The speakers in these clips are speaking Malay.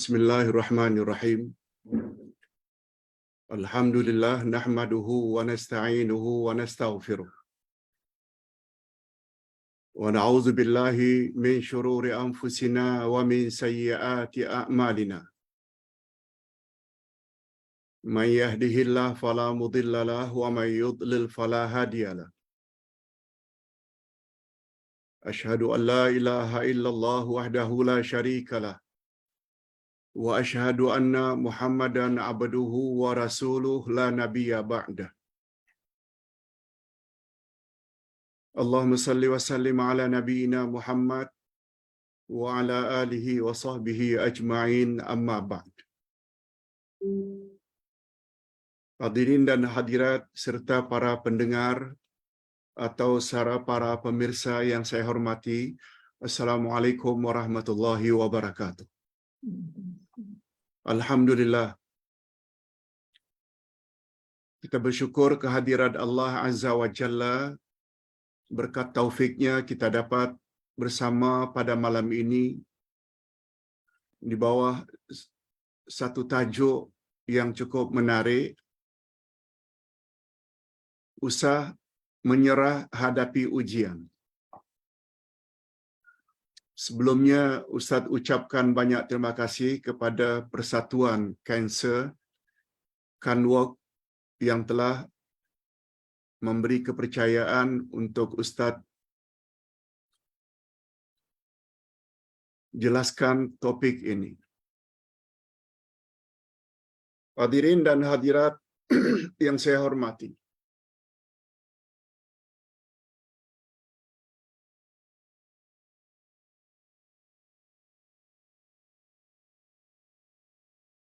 Bismillahirrahmanirrahim. Alhamdulillah nahmaduhu wa nasta'inuhu wa nastaghfiruh. Wa na'udzu billahi min shururi anfusina wa min sayyiati a'malina. Man yahdihillahu fala mudilla lahu wa man yudlil fala hadiya lahu. Ashhadu an la ilaha illallah wahdahu la syarika lahu. Wa ashhadu anna Muhammadan abduhu wa rasuluh la nabiyya ba'dah. Allahumma salli wa sallim ala nabiyyina Muhammad wa ala alihi wa sahbihi ajma'in amma ba'd. Hadirin dan hadirat serta para pendengar atau para pemirsa yang saya hormati, Assalamualaikum warahmatullahi wabarakatuh. Alhamdulillah, kita bersyukur kehadirat Allah Azza wa Jalla. Berkat taufiknya kita dapat bersama pada malam ini di bawah satu tajuk yang cukup menarik, usah menyerah hadapi ujian. Sebelumnya Ustaz ucapkan banyak terima kasih kepada Persatuan Kanser Kanwok yang telah memberi kepercayaan untuk Ustaz jelaskan topik ini. Hadirin dan hadirat yang saya hormati,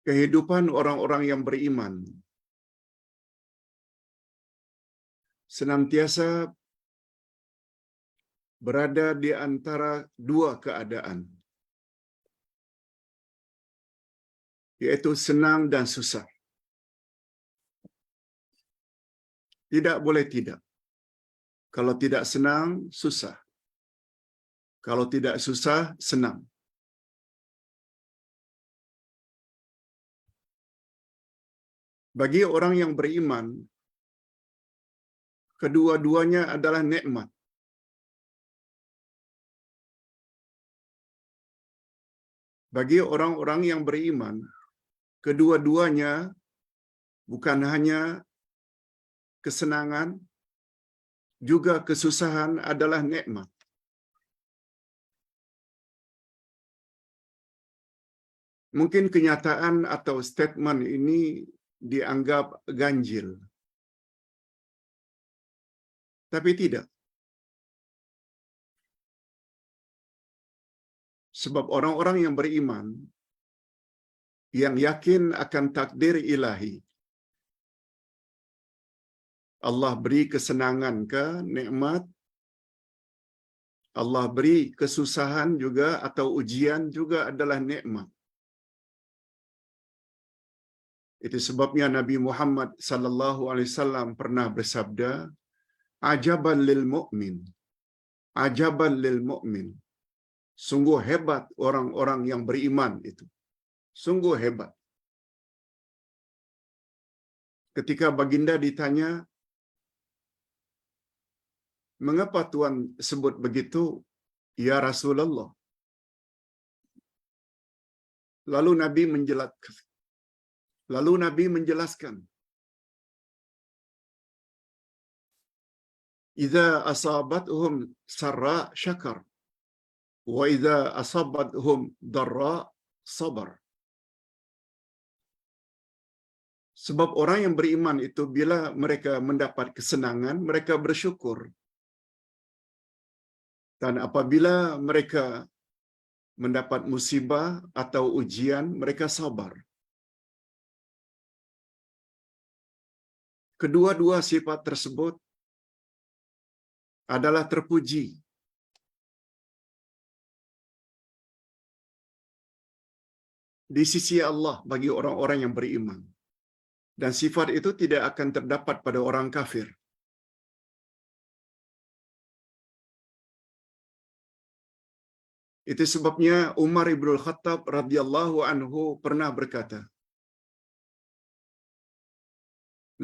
kehidupan orang-orang yang beriman senantiasa berada di antara dua keadaan, yaitu senang dan susah. Tidak boleh tidak. Kalau tidak senang, susah. Kalau tidak susah, senang. Bagi orang yang beriman, kedua-duanya adalah nikmat. Bagi orang-orang yang beriman, kedua-duanya bukan hanya kesenangan, juga kesusahan adalah nikmat. Mungkin kenyataan atau statement ini dianggap ganjil. Tapi tidak. Sebab orang-orang yang beriman, yang yakin akan takdir ilahi, Allah beri kesenangan ke nikmat, Allah beri kesusahan juga atau ujian juga adalah nikmat. Itu sebabnya Nabi Muhammad sallallahu alaihi wasallam pernah bersabda, ajaban lil mu'min, ajaban lil mu'min. Sungguh hebat orang-orang yang beriman itu. Sungguh hebat. Ketika baginda ditanya, mengapa Tuhan sebut begitu, ya Rasulullah? Lalu Nabi menjelaskan, idza asabathum sarra syakar wa idza asabathum darra sabar. Sebab orang yang beriman itu bila mereka mendapat kesenangan, mereka bersyukur. Dan apabila mereka mendapat musibah atau ujian, mereka sabar. Kedua-dua sifat tersebut adalah terpuji. Di sisi Allah bagi orang-orang yang beriman. Dan sifat itu tidak akan terdapat pada orang kafir. Itu sebabnya Umar ibn Khattab radhiyallahu anhu pernah berkata,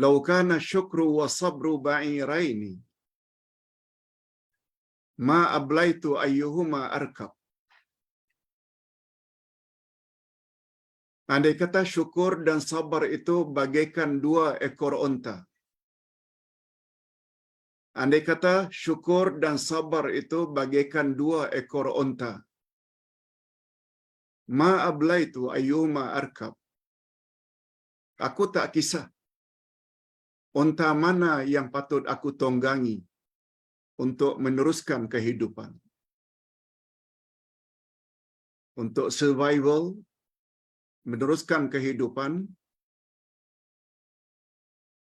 "Lau kana syukru wa sabru ba'iraini, ma ablaitu ayyuhuma arkab." Andai kata syukur dan sabar itu bagaikan dua ekor onta. Andai kata syukur dan sabar itu bagaikan dua ekor onta. Ma ablaitu ayyuhuma arkab. Aku tak kisah onta mana yang patut aku tunggangi untuk meneruskan kehidupan. Untuk survival, meneruskan kehidupan,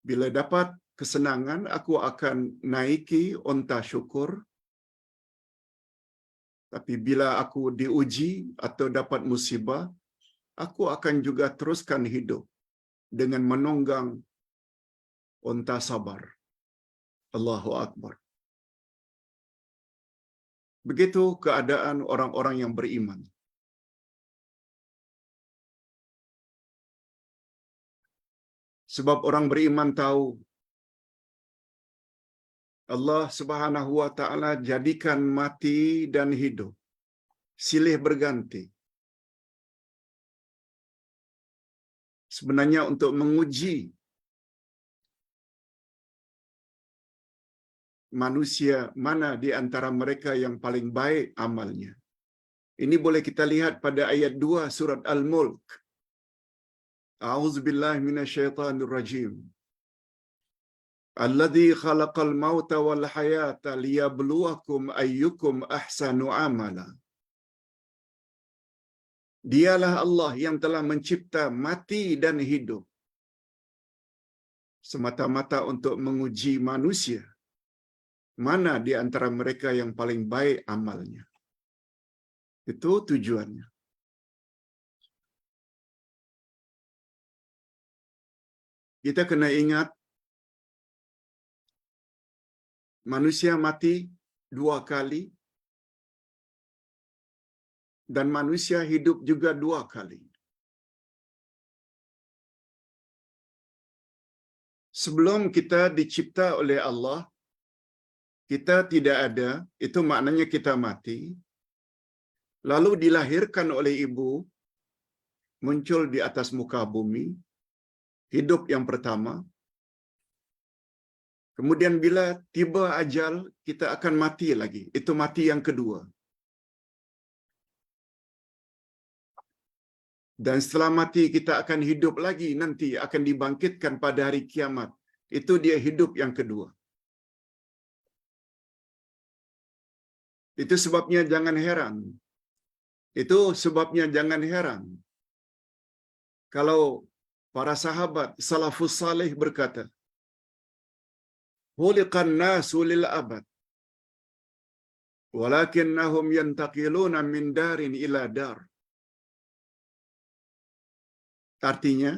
bila dapat kesenangan, aku akan naiki onta syukur. Tapi bila aku diuji atau dapat musibah, aku akan juga teruskan hidup dengan menunggang onta sabar. Allahu Akbar. Begitu keadaan orang-orang yang beriman. Sebab orang beriman tahu Allah Subhanahu wa taala jadikan mati dan hidup silih berganti. Sebenarnya untuk menguji manusia mana di antara mereka yang paling baik amalnya. Ini boleh kita lihat pada ayat 2 surat Al-Mulk. A'udzubillahi minasyaitonir rajim. Alladzi khalaqal mauta wal hayata liyabluwakum ayyukum ahsanu amala. Dialah Allah yang telah mencipta mati dan hidup semata-mata untuk menguji manusia mana di antara mereka yang paling baik amalnya. Itu tujuannya. Kita kena ingat manusia mati 2 kali dan manusia hidup juga 2 kali. Sebelum kita dicipta oleh Allah, kita tidak ada, itu maknanya kita mati. Lalu dilahirkan oleh ibu, muncul di atas muka bumi, hidup yang pertama. Kemudian bila tiba ajal, kita akan mati lagi. Itu mati yang kedua. Dan setelah mati, kita akan hidup lagi nanti, akan dibangkitkan pada hari kiamat. Itu dia hidup yang kedua. Itu sebabnya jangan heran. Itu sebabnya jangan heran kalau para sahabat salafus salih berkata, "Khuliqan nasu lil abad, walakinnahum yantaqiluna min darin ila dar." Artinya,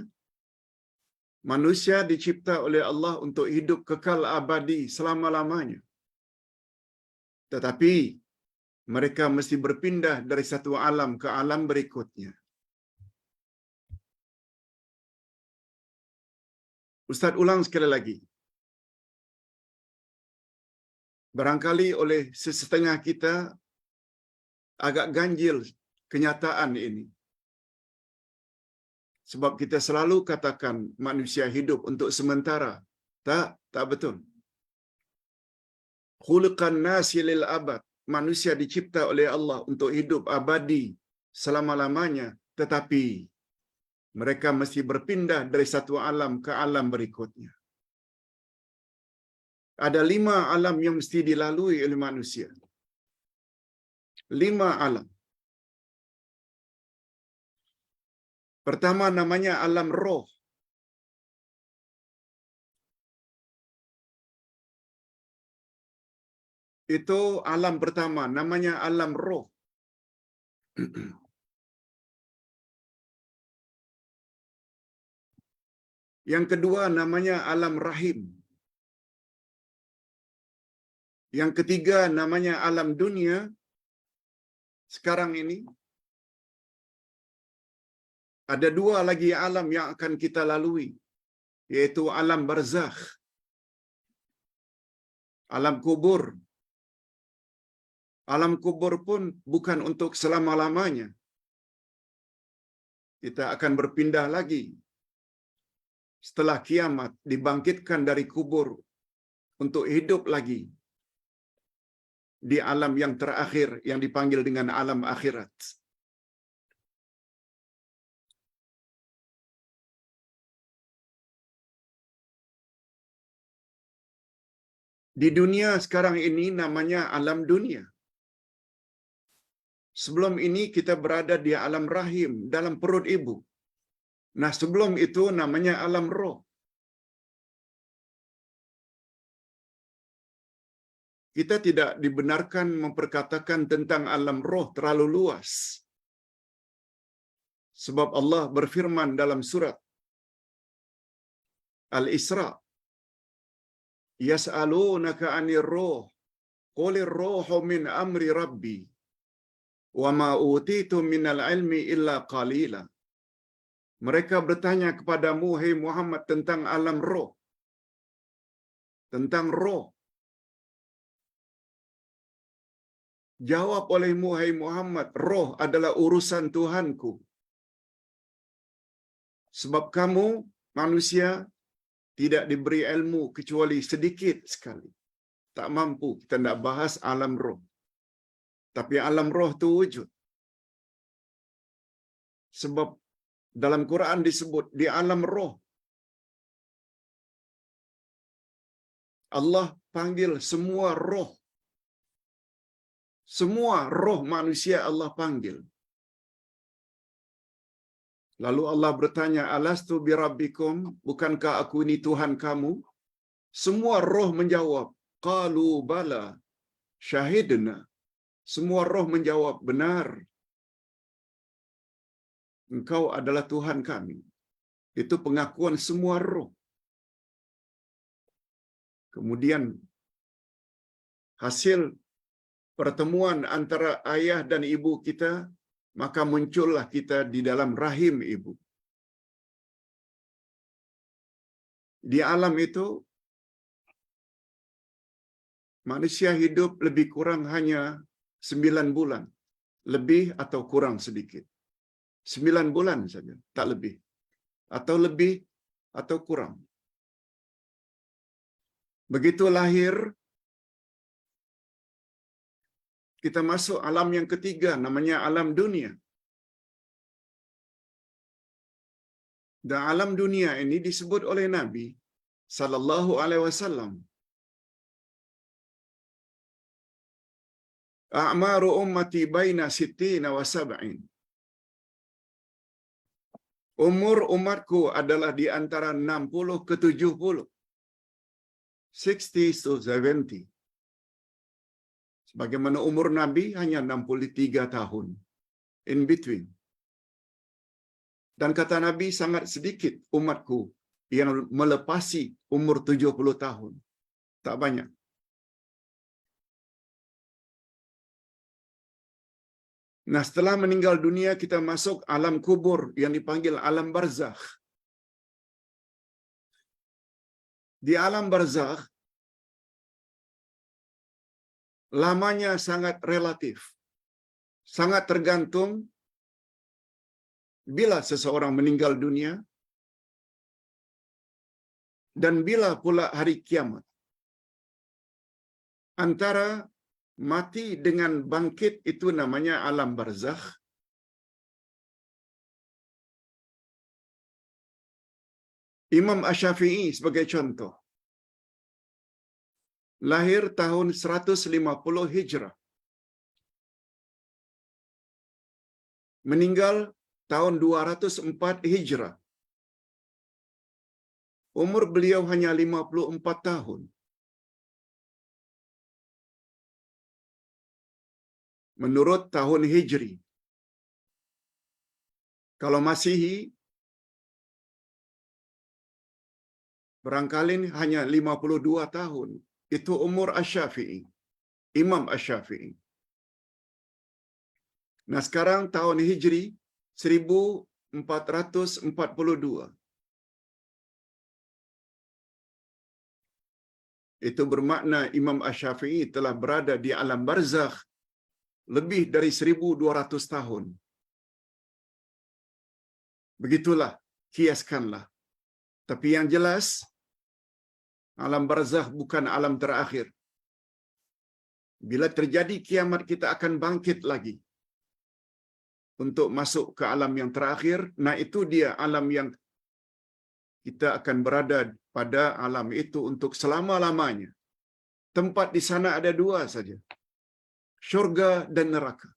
manusia dicipta oleh Allah untuk hidup kekal abadi selama-lamanya. Tetapi mereka mesti berpindah dari satu alam ke alam berikutnya. Ustaz ulang sekali lagi. Barangkali oleh sesetengah kita agak ganjil kenyataan ini. Sebab kita selalu katakan manusia hidup untuk sementara. Tak betul. Khuliqan nasi lil abad. Manusia dicipta oleh Allah untuk hidup abadi selama-lamanya. Tetapi mereka mesti berpindah dari satu alam ke alam berikutnya. Ada 5 alam yang mesti dilalui oleh manusia. 5 alam. Pertama namanya alam roh. Itu alam pertama, namanya alam roh. Yang kedua namanya alam rahim. Yang ketiga namanya alam dunia. sekarang ini ada dua lagi alam yang akan kita lalui, yaitu alam barzakh, alam kubur. Alam kubur pun bukan untuk selama-lamanya. Kita akan berpindah lagi. Setelah kiamat, dibangkitkan dari kubur untuk hidup lagi di alam yang terakhir yang dipanggil dengan alam akhirat. Di dunia sekarang ini namanya alam dunia. Sebelum ini kita berada di alam rahim, dalam perut ibu. Nah, sebelum itu namanya alam roh. Kita tidak dibenarkan memperkatakan tentang alam roh terlalu luas. Sebab Allah berfirman dalam surat Al-Isra, "Yas'alunaka 'anir ruh, qulir ruhu min amri rabbi, wa ma utitu minal ilmi illa qalila." Mereka bertanya kepadamu, hai Muhammad, tentang alam roh, tentang roh. Jawab olehmu, hai Muhammad, roh adalah urusan Tuhanku. Sebab kamu, manusia, tidak diberi ilmu kecuali sedikit sekali. Tak mampu kita nak bahas alam roh. Tapi alam roh itu wujud. Sebab dalam Quran disebut di alam roh, Allah panggil semua roh. Semua roh manusia Allah panggil. Lalu Allah bertanya, "Alastu birabbikum? Bukankah aku ini Tuhan kamu?" Semua roh menjawab, "Qalu bala, syahidna." Semua roh menjawab, "Benar. Engkau adalah Tuhan kami." Itu pengakuan semua roh. Kemudian hasil pertemuan antara ayah dan ibu kita, maka muncullah kita di dalam rahim ibu. Di alam itu, manusia hidup lebih kurang hanya 9 bulan. Lebih atau kurang sedikit. 9 bulan saja, tak lebih. Atau lebih atau kurang. Begitu lahir, kita masuk alam yang ketiga, namanya alam dunia. Dan alam dunia ini disebut oleh Nabi sallallahu alaihi wasallam, "A'maru ummati baina sittina wa sab'in." Umur umatku adalah di antara 60 ke 70. 60 to 70. Sebagaimana umur Nabi hanya 63 tahun. In between. Dan kata Nabi, sangat sedikit umatku yang melepasi umur 70 tahun. Tak banyak. Nah, setelah meninggal dunia, kita masuk alam kubur yang dipanggil alam barzakh. Di alam barzakh, lamanya sangat relatif. Sangat tergantung bila seseorang meninggal dunia dan bila pula hari kiamat. Antara mati dengan bangkit itu namanya alam barzakh. Imam Asy-Syafi'i sebagai contoh, lahir tahun 150 Hijrah. Meninggal tahun 204 Hijrah. Umur beliau hanya 54 tahun. Menurut tahun Hijri. Kalau Masihi, barangkali hanya 52 tahun. Itu umur Asy-Syafi'i. Imam Asy-Syafi'i. Nah, sekarang tahun Hijri 1442. Itu bermakna Imam Asy-Syafi'i telah berada di alam barzakh lebih dari 1200 tahun. Begitulah, kiaskanlah. Tapi yang jelas, alam barzakh bukan alam terakhir. Bila terjadi kiamat, kita akan bangkit lagi untuk masuk ke alam yang terakhir. Nah, itu dia alam yang kita akan berada pada alam itu untuk selama-lamanya. Tempat di sana ada dua saja, syurga dan neraka.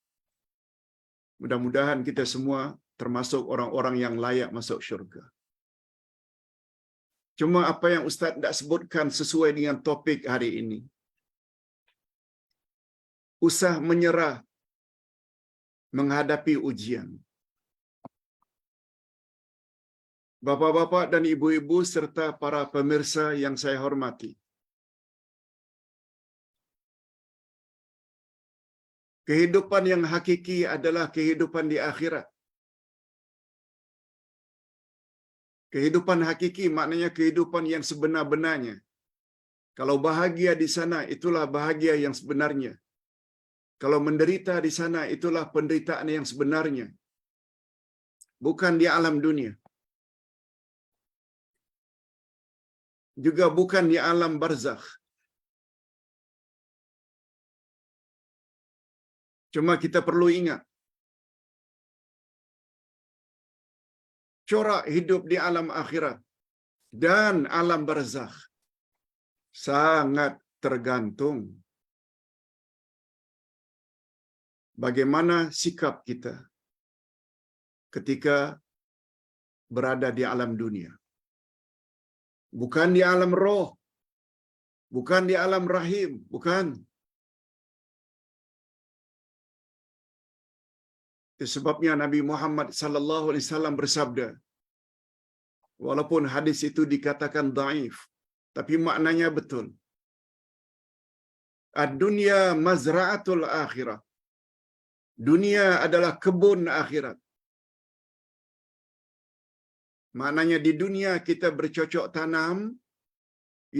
Mudah-mudahan kita semua termasuk orang-orang yang layak masuk syurga. Cuma apa yang Ustaz tak sebutkan sesuai dengan topik hari ini. Usah menyerah menghadapi ujian. Bapa-bapa dan ibu-ibu serta para pemirsa yang saya hormati. Kehidupan yang hakiki adalah kehidupan di akhirat. Kehidupan hakiki maknanya kehidupan yang sebenar-benarnya. Kalau bahagia di sana, itulah bahagia yang sebenarnya. Kalau menderita di sana, itulah penderitaan yang sebenarnya. Bukan di alam dunia. Juga bukan di alam barzakh. Cuma kita perlu ingat, corak hidup di alam akhirat dan alam barzakh sangat tergantung bagaimana sikap kita ketika berada di alam dunia. Bukan di alam roh, bukan di alam rahim, bukan. Itu sebabnya Nabi Muhammad sallallahu alaihi wasallam bersabda, walaupun hadis itu dikatakan dhaif, tapi maknanya betul. Ad-dunya mazra'atul akhirah. Dunia adalah kebun akhirat. Maknanya di dunia kita bercocok tanam,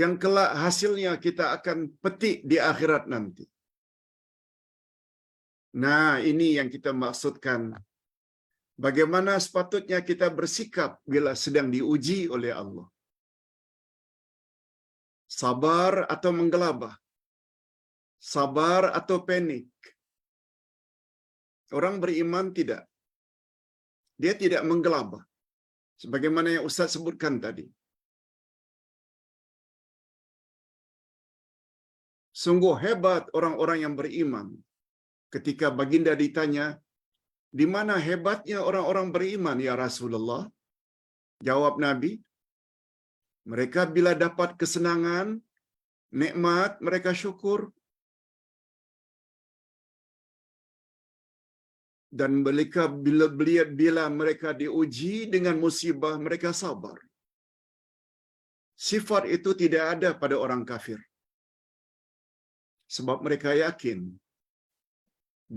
yang kelak hasilnya kita akan petik di akhirat nanti. Nah, ini yang kita maksudkan. Bagaimana sepatutnya kita bersikap bila sedang diuji oleh Allah. Sabar atau menggelabah. Sabar atau panik. Orang beriman tidak. Dia tidak menggelabah. Sebagaimana yang Ustaz sebutkan tadi. Sungguh hebat orang-orang yang beriman. Ketika baginda ditanya, di mana hebatnya orang-orang beriman, ya Rasulullah? Jawab Nabi, mereka bila dapat kesenangan, nikmat, mereka syukur. Dan bila mereka diuji dengan musibah, mereka sabar. Sifat itu tidak ada pada orang kafir. Sebab mereka yakin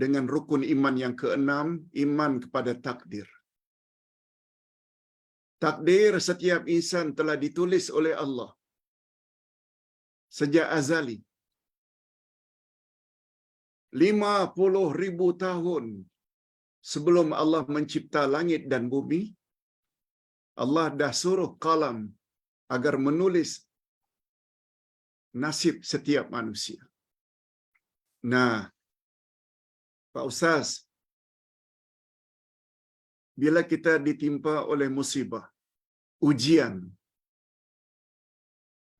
dengan rukun iman yang keenam, iman kepada takdir. Takdir setiap insan telah ditulis oleh Allah sejak azali. 50,000 tahun sebelum Allah mencipta langit dan bumi, Allah dah suruh qalam agar menulis nasib setiap manusia. Nah, Pak Ustaz, bila kita ditimpa oleh musibah, ujian,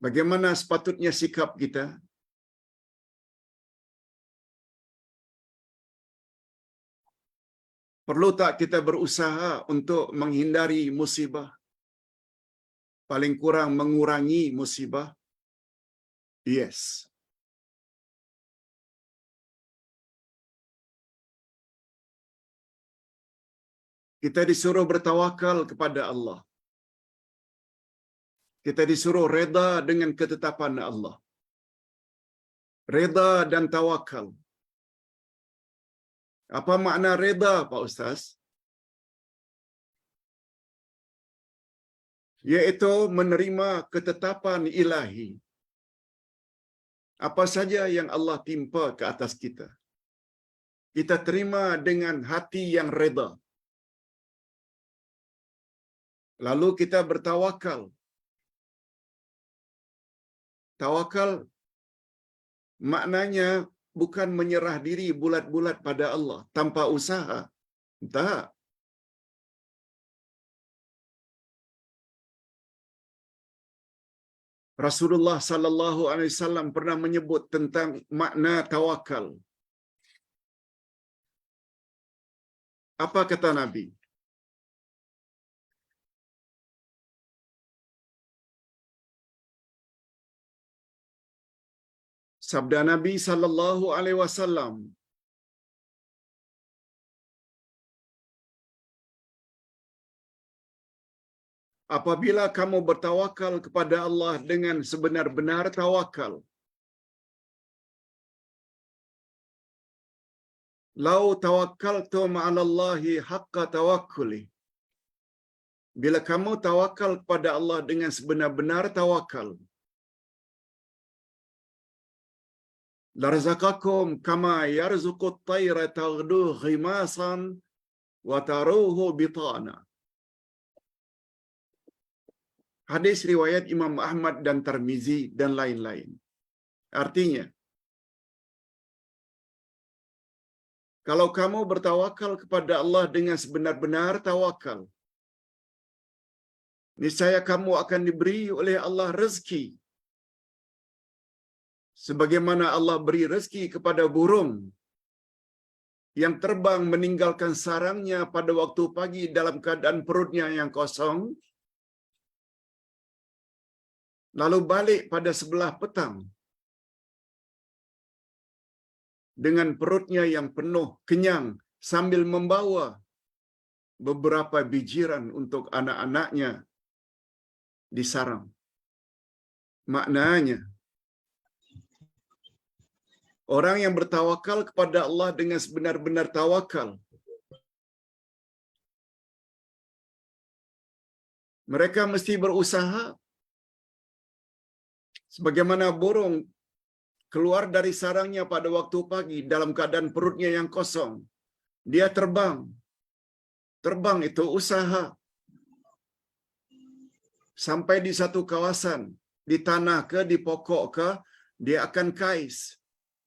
bagaimana sepatutnya sikap kita? Perlu tak kita berusaha untuk menghindari musibah? Paling kurang mengurangi musibah? Yes. Kita disuruh bertawakal kepada Allah. Kita disuruh reda dengan ketetapan Allah. Reda dan tawakal Apa makna reda, Pak Ustaz? Yaitu menerima ketetapan ilahi. Apa saja yang Allah timpa ke atas kita, kita terima dengan hati yang reda. Lalu kita bertawakal. Tawakal maknanya bukan menyerah diri bulat-bulat pada Allah tanpa usaha. Tak. Rasulullah sallallahu alaihi wasallam pernah menyebut tentang makna tawakal. Apa kata Nabi? Sabda Nabi sallallahu alaihi wasallam, apabila kamu bertawakal kepada Allah dengan sebenar-benar tawakal, lau tawakkaltum 'ala Allahi haqqa tawakkuli, bila kamu tawakal kepada Allah dengan sebenar-benar tawakal, larzaqakum kama yarzuqut tayra taghdu khimasan wa taruhu bitana. Hadis riwayat Imam Ahmad dan Tirmizi dan lain-lain. Artinya, kalau kamu bertawakal kepada Allah dengan sebenar-benar tawakal, niscaya kamu akan diberi oleh Allah rezeki. Sebagaimana Allah beri rezeki kepada burung yang terbang meninggalkan sarangnya pada waktu pagi dalam keadaan perutnya yang kosong, lalu balik pada sebelah petang dengan perutnya yang penuh, kenyang, sambil membawa beberapa bijiran untuk anak-anaknya di sarang. Maknanya, orang yang bertawakal kepada Allah dengan sebenar-benar tawakal, mereka mesti berusaha. Sebagaimana burung keluar dari sarangnya pada waktu pagi dalam keadaan perutnya yang kosong, dia terbang. Terbang itu usaha. Sampai di satu kawasan, di tanah ke, di pokok ke, dia akan kais.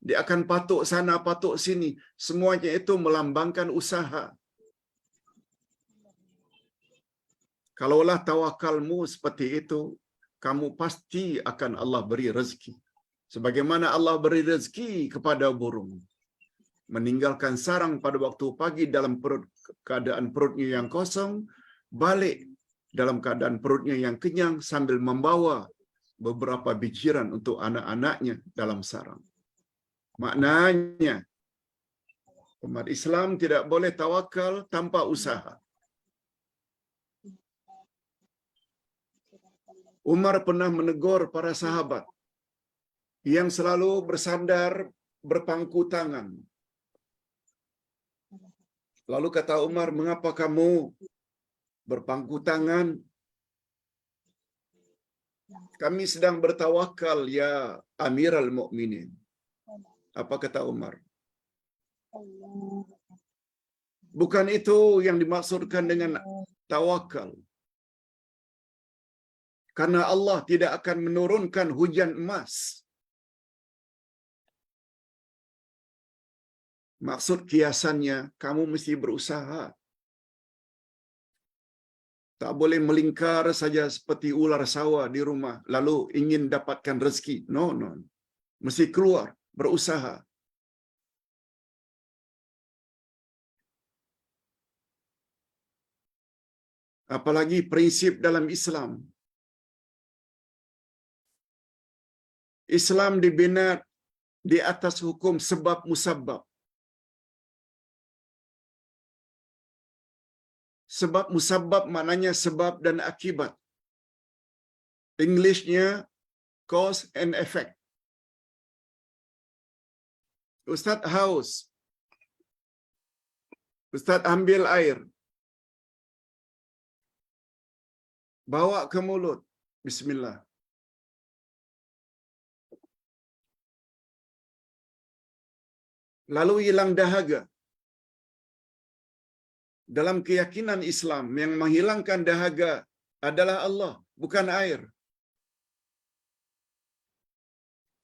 Dia akan patuk sana, patuk sini. Semuanya itu melambangkan usaha. Kalaulah tawakalmu seperti itu, kamu pasti akan Allah beri rezeki. Sebagaimana Allah beri rezeki kepada burung, meninggalkan sarang pada waktu pagi dalam keadaan perutnya yang kosong, balik dalam keadaan perutnya yang kenyang sambil membawa beberapa bijiran untuk anak-anaknya dalam sarang. Maknanya, umat Islam tidak boleh tawakal tanpa usaha. Umar pernah menegur para sahabat yang selalu bersandar berpangku tangan. Lalu kata Umar, mengapa kamu berpangku tangan? Kami sedang bertawakal, ya Amirul Mukminin. Apa kata Umar? Bukan itu yang dimaksudkan dengan tawakal. Karena Allah tidak akan menurunkan hujan emas. Maksud kiasannya, kamu mesti berusaha. Tak boleh melingkar saja seperti ular sawah di rumah, lalu ingin dapatkan rezeki. No. Mesti keluar, berusaha. Apalagi prinsip dalam Islam. Islam dibina di atas hukum sebab musabab. Sebab musabab maknanya sebab dan akibat. Englishnya cause and effect. Ustaz Haus, Ustaz ambil air, bawa ke mulut, bismillah. Lalu hilang dahaga. Dalam keyakinan Islam, yang menghilangkan dahaga adalah Allah, bukan air.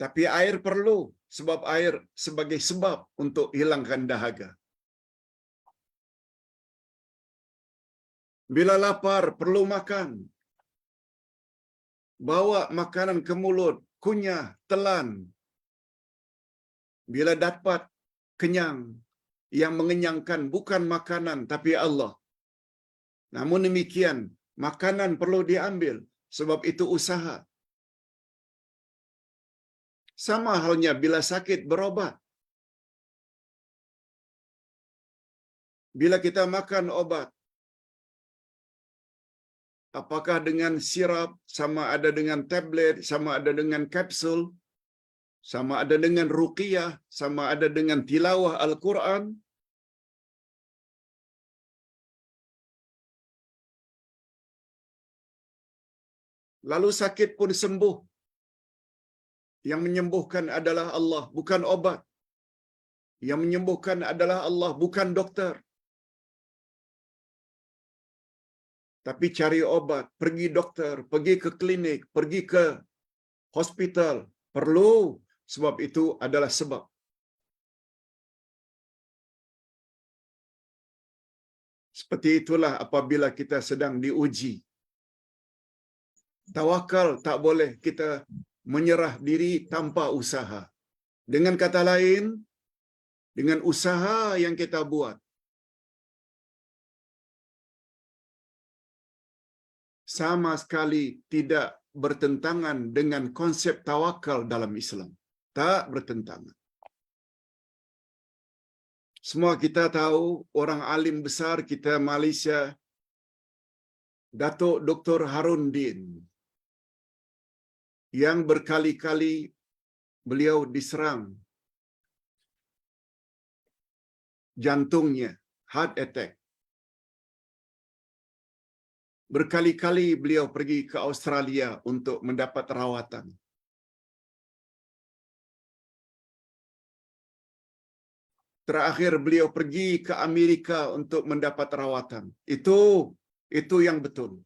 Tapi air perlu, sebab air sebagai sebab untuk hilangkan dahaga. Bila lapar, perlu makan. Bawa makanan ke mulut, kunyah, telan. Bila dapat kenyang, yang mengenyangkan bukan makanan tapi Allah. Namun demikian, makanan perlu diambil sebab itu usaha. Sama halnya bila sakit berobat. Bila kita makan obat, apakah dengan sirap, sama ada dengan tablet, sama ada dengan kapsul, sama ada dengan ruqyah, sama ada dengan tilawah Al-Quran, lalu sakit pun sembuh. Yang menyembuhkan adalah Allah, bukan obat. Yang menyembuhkan adalah Allah, bukan doktor. Tapi cari obat, pergi dokter, pergi ke klinik, pergi ke hospital, perlu. Sebab itu adalah sebab. Seperti itulah apabila kita sedang diuji. Tawakal tak boleh kita menyerah diri tanpa usaha. Dengan kata lain, dengan usaha yang kita buat, sama sekali tidak bertentangan dengan konsep tawakal dalam Islam. Tak bertentangan. Semua kita tahu orang alim besar kita Malaysia, Datuk Dr. Harun Din, yang berkali-kali beliau diserang jantungnya, heart attack. Berkali-kali beliau pergi ke Australia untuk mendapat rawatan. Terakhir beliau pergi ke Amerika untuk mendapat rawatan. Itu yang betul.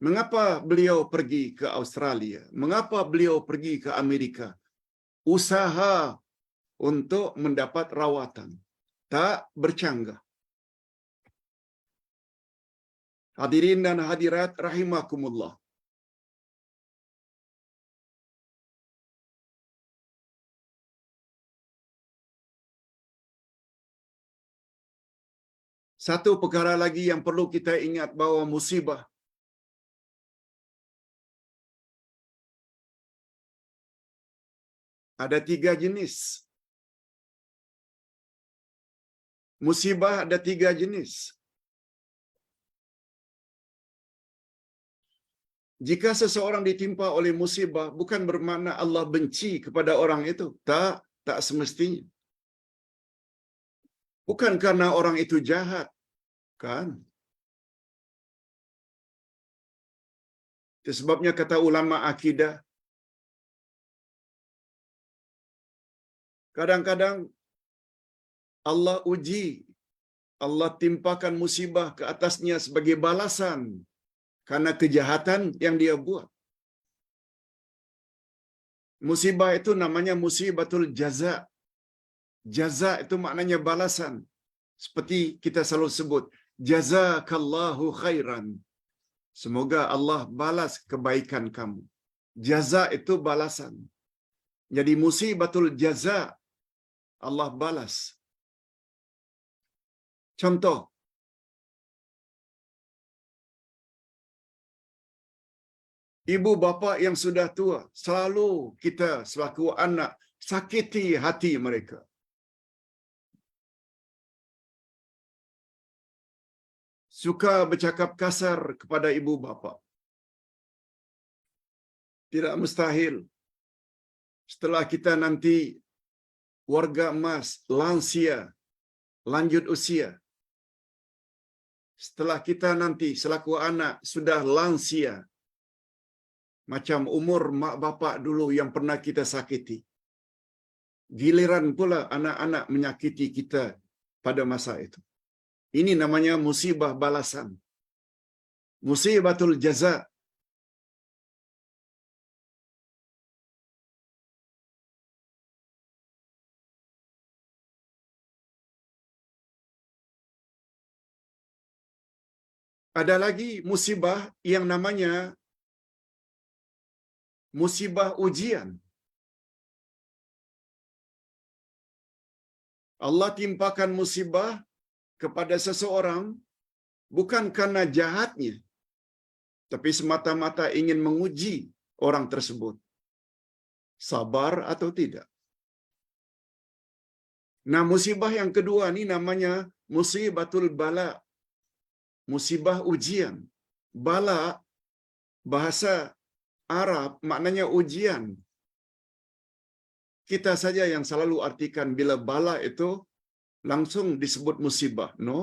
Mengapa beliau pergi ke Australia? Mengapa beliau pergi ke Amerika? Usaha untuk mendapat rawatan. Tak bercanggah. Hadirin dan hadirat rahimakumullah. Satu perkara lagi yang perlu kita ingat bahawa musibah ada 3 jenis. Musibah ada 3 jenis. Jika seseorang ditimpa oleh musibah, bukan bermakna Allah benci kepada orang itu. Tak semestinya. Bukan karena orang itu jahat, kan? Itu sebabnya kata ulama akidah, kadang-kadang Allah uji, Allah timpakan musibah ke atasnya sebagai balasan karena kejahatan yang dia buat. Musibah itu namanya musibatul jaza. Jaza itu maknanya balasan. Seperti kita selalu sebut, jazakallahu khairan. Semoga Allah balas kebaikan kamu. Jaza itu balasan. Jadi musibatul jaza, Allah balas. Contoh, ibu bapa yang sudah tua, selalu kita selaku anak sakiti hati mereka. Suka bercakap kasar kepada ibu bapa. Tidak mustahil setelah kita nanti warga emas, lansia, lanjut usia. Setelah kita nanti selaku anak sudah lansia, macam umur mak bapak dulu yang pernah kita sakiti. Giliran pula anak-anak menyakiti kita pada masa itu. Ini namanya musibah balasan. Musibatul jaza. Ada lagi musibah yang namanya musibah ujian. Allah timpakan musibah kepada seseorang bukan karena jahatnya, tapi semata-mata ingin menguji orang tersebut. Sabar atau tidak. Nah, musibah yang kedua ni namanya musibatul bala. Musibah ujian. Bala, bahasa Arab, maknanya ujian. Kita saja yang selalu artikan bila bala itu langsung disebut musibah. No.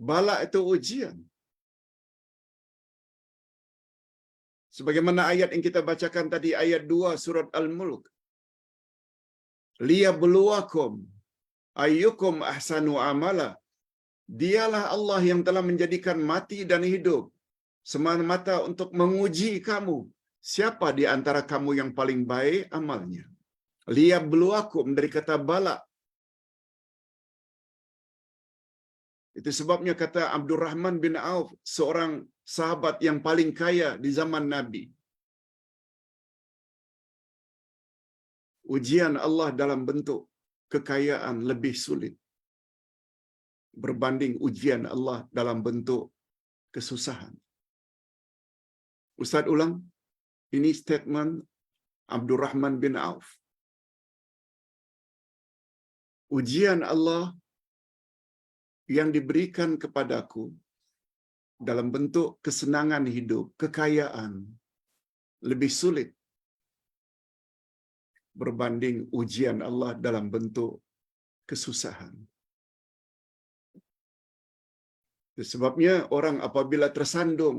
Bala itu ujian. Sebagaimana ayat yang kita bacakan tadi, ayat 2 surat Al-Mulk. Liyabluwakum ayyukum ahsanu amala. Dialah Allah yang telah menjadikan mati dan hidup semata-mata untuk menguji kamu. Siapa di antara kamu yang paling baik amalnya? Liyabluwakum dari kata bala. Itu sebabnya kata Abdurrahman bin Auf, seorang sahabat yang paling kaya di zaman Nabi. Ujian Allah dalam bentuk kekayaan lebih sulit berbanding ujian Allah dalam bentuk kesusahan. Ustaz ulang, ini statement Abdurrahman bin Auf. Ujian Allah yang diberikan kepadaku dalam bentuk kesenangan hidup, kekayaan, lebih sulit berbanding ujian Allah dalam bentuk kesusahan. Sebabnya orang apabila tersandung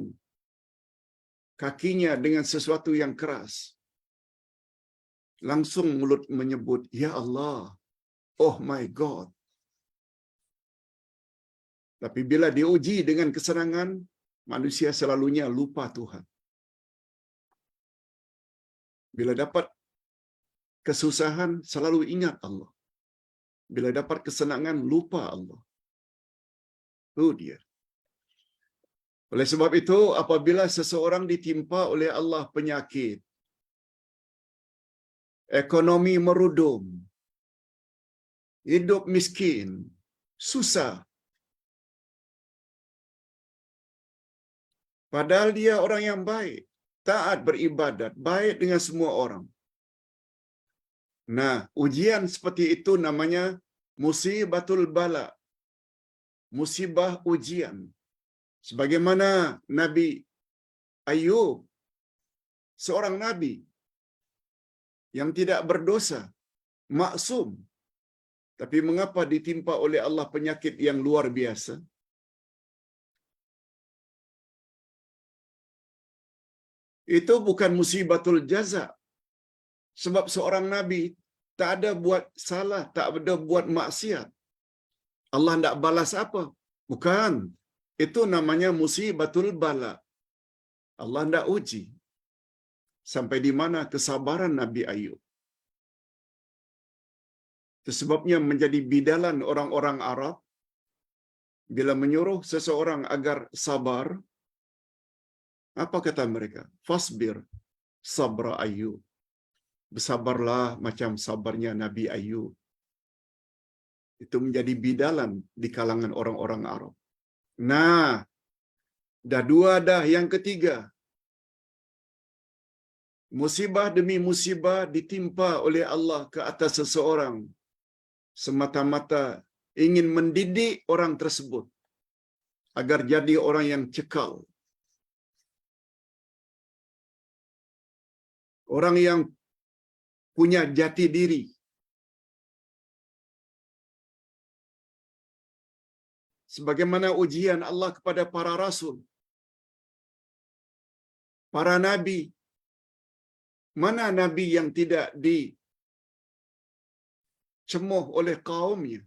kakinya dengan sesuatu yang keras, langsung mulut menyebut, Ya Allah, oh my God. Tapi bila diuji dengan kesenangan, manusia selalunya lupa Tuhan. Bila dapat kesusahan, selalu ingat Allah. Bila dapat kesenangan, lupa Allah. Itu dia. Oleh sebab itu, apabila seseorang ditimpa oleh Allah penyakit, ekonomi merudum, hidup miskin, susah, padahal dia orang yang baik, taat beribadat, baik dengan semua orang. Nah, ujian seperti itu namanya musibatul bala. Musibah ujian. Sebagaimana Nabi Ayub, seorang nabi yang tidak berdosa, maksum. Tapi mengapa ditimpa oleh Allah penyakit yang luar biasa? Itu bukan musibatul jaza. Sebab seorang nabi tak ada buat salah, tak ada buat maksiat. Allah tidak balas apa? Bukan. Itu namanya musibatul bala. Allah tidak uji. Sampai di mana kesabaran Nabi Ayub. Itu sebabnya menjadi bidalan orang-orang Arab bila menyuruh seseorang agar sabar. Apa kata mereka? Fasbir sabra Ayub. Bersabarlah macam sabarnya Nabi Ayub. Itu menjadi bidalan di kalangan orang-orang Arab. Nah, dah dua dah, yang ketiga. Musibah demi musibah ditimpa oleh Allah ke atas seseorang semata-mata ingin mendidik orang tersebut agar jadi orang yang cekal. Orang yang punya jati diri, sebagaimana ujian Allah kepada para rasul, para nabi. Mana nabi yang tidak dicemoh oleh kaumnya?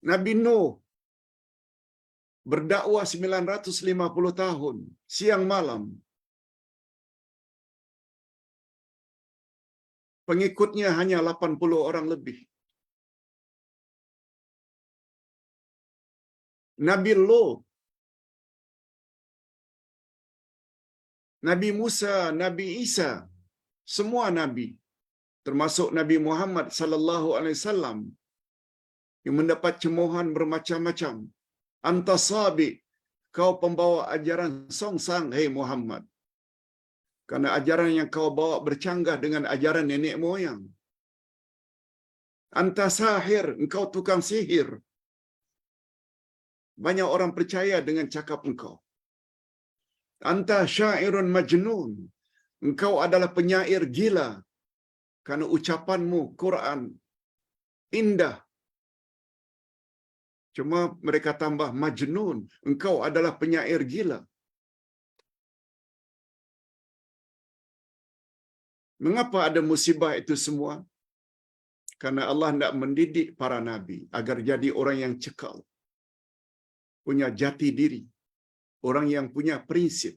Nabi Nuh berdakwah 950 tahun, siang malam. Pengikutnya hanya 80 orang lebih. Nabi Lot, Nabi Musa, Nabi Isa, semua nabi, termasuk Nabi Muhammad sallallahu alaihi wasallam, yang mendapat cemohan bermacam-macam. Anta sabi, kau pembawa ajaran songsang, hei Muhammad. Karena ajaran yang kau bawa bercanggah dengan ajaran nenek moyang. Anta sahir, engkau tukang sihir. Banyak orang percaya dengan cakap engkau. Anta syairun majnun, engkau adalah penyair gila. Karena ucapanmu Quran indah. Cuma mereka tambah majnun, engkau adalah penyair gila. Mengapa ada musibah itu semua? Karena Allah hendak mendidik para nabi agar jadi orang yang cekal, punya jati diri, orang yang punya prinsip.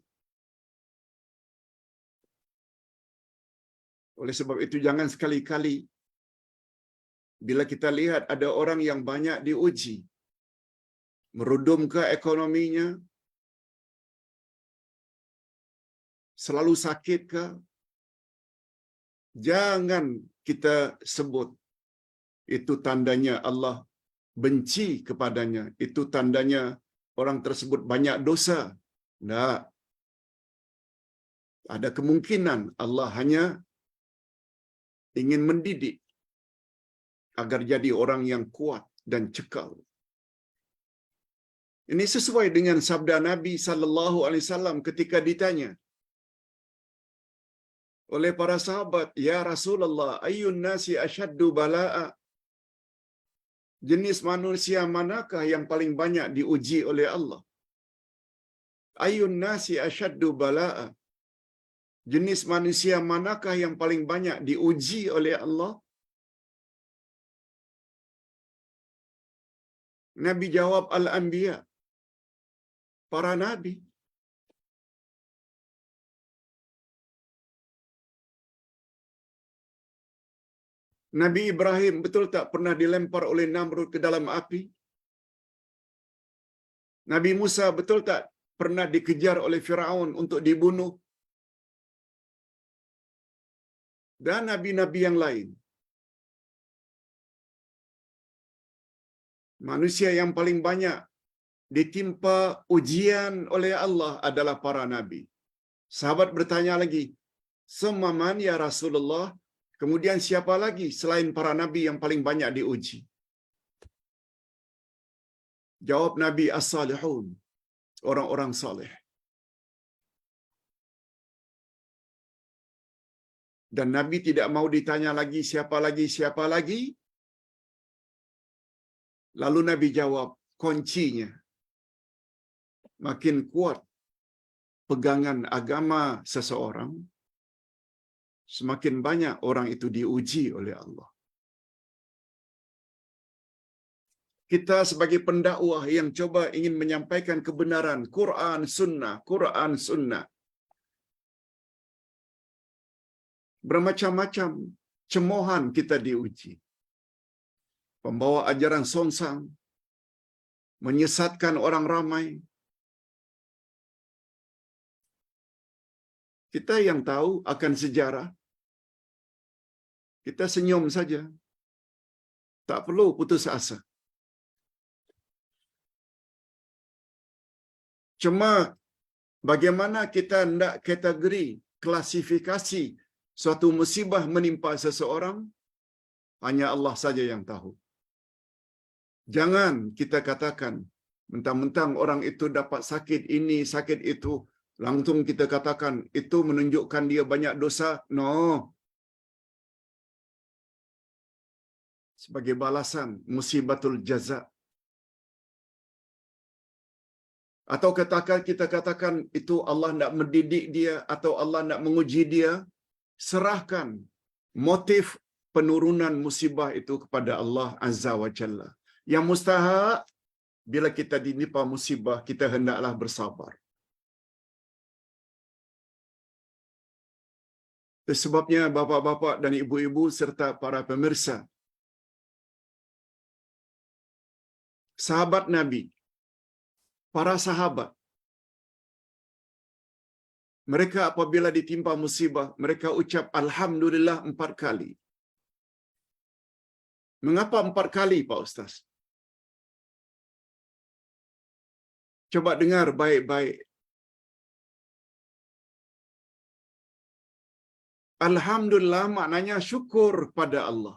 Oleh sebab itu jangan sekali-kali bila kita lihat ada orang yang banyak diuji, merudum ke ekonominya, selalu sakit ke, jangan kita sebut itu tandanya Allah benci kepadanya, itu tandanya orang tersebut banyak dosa. Tidak. Ada kemungkinan Allah hanya ingin mendidik agar jadi orang yang kuat dan cekal. Ini sesuai dengan sabda Nabi sallallahu alaihi wasallam ketika ditanya oleh para sahabat, "Ya Rasulullah, ayyun nasi asyaddu bala'a?" Jenis manusia manakah yang paling banyak diuji oleh Allah? Ayyun nasi asyaddu bala'a? Jenis manusia manakah yang paling banyak diuji oleh Allah? Nabi jawab, Al-Anbiya, para nabi. Nabi Ibrahim betul tak pernah dilempar oleh Namrud ke dalam api? Nabi Musa betul tak pernah dikejar oleh Firaun untuk dibunuh? Dan nabi-nabi yang lain. Manusia yang paling banyak ditimpa ujian oleh Allah adalah para nabi. Sahabat bertanya lagi, "Semaman ya Rasulullah?" Kemudian siapa lagi selain para nabi yang paling banyak diuji? Jawab Nabi As-Salihun, orang-orang saleh. Dan Nabi tidak mau ditanya lagi siapa lagi. Lalu Nabi jawab, kuncinya makin kuat pegangan agama seseorang, semakin banyak orang itu diuji oleh Allah. Kita sebagai pendakwah yang coba ingin menyampaikan kebenaran Quran Sunnah, bermacam-macam cemohan kita diuji. Pembawa ajaran songsang, menyesatkan orang ramai. Kita yang tahu akan sejarah, kita senyum saja. Tak perlu putus asa. Cuma bagaimana kita hendak kategori, klasifikasi suatu musibah menimpa seseorang, hanya Allah saja yang tahu. Jangan kita katakan, mentang-mentang orang itu dapat sakit ini, sakit itu, langsung kita katakan, itu menunjukkan dia banyak dosa. No. Sebagai balasan, musibatul jaza. atau kita katakan itu Allah nak mendidik dia atau Allah nak menguji dia, serahkan motif penurunan musibah itu kepada Allah Azza wa Jalla. Yang mustahak, bila kita ditimpa musibah, kita hendaklah bersabar. Itu sebabnya bapa-bapa dan ibu-ibu serta para pemirsa, sahabat Nabi, para sahabat, mereka apabila ditimpa musibah, mereka ucap Alhamdulillah 4 kali. Mengapa 4 kali, Pak Ustaz? Coba dengar baik-baik. Alhamdulillah maknanya syukur pada Allah.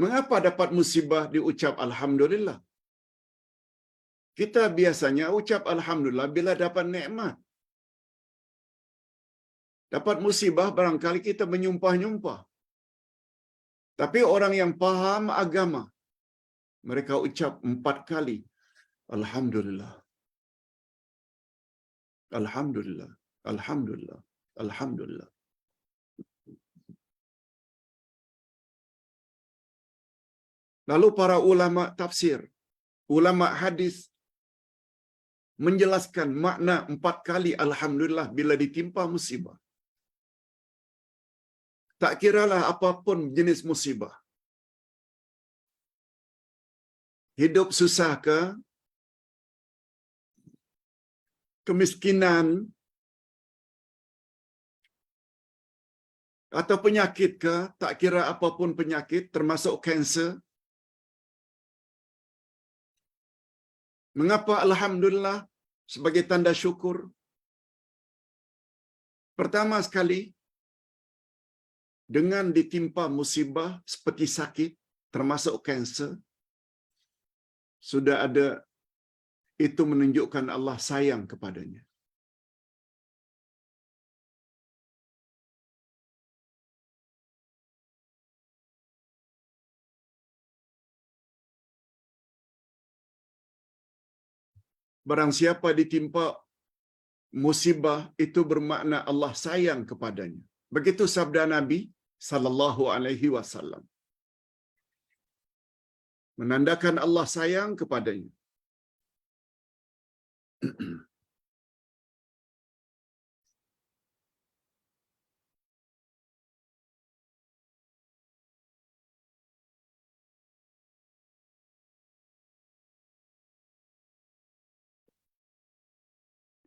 Mengapa dapat musibah diucap Alhamdulillah? Kita biasanya ucap Alhamdulillah bila dapat nikmat. Dapat musibah barangkali kita menyumpah-nyumpah. Tapi orang yang paham agama, mereka ucap 4 kali Alhamdulillah. Alhamdulillah. Alhamdulillah. Alhamdulillah. Lalu para ulama tafsir, ulama hadis menjelaskan makna 4 kali Alhamdulillah bila ditimpa musibah. Tak kiralah apapun jenis musibah. Hidup susah ke, kemiskinan, atau penyakit ke, tak kira apapun penyakit, termasuk kanser. Mengapa Alhamdulillah sebagai tanda syukur? Pertama sekali, dengan ditimpa musibah seperti sakit, termasuk kanser, sudah ada, itu menunjukkan Allah sayang kepadanya. Barang siapa ditimpa musibah, itu bermakna Allah sayang kepadanya. Begitu sabda Nabi sallallahu alaihi wasallam. Menandakan Allah sayang kepadanya.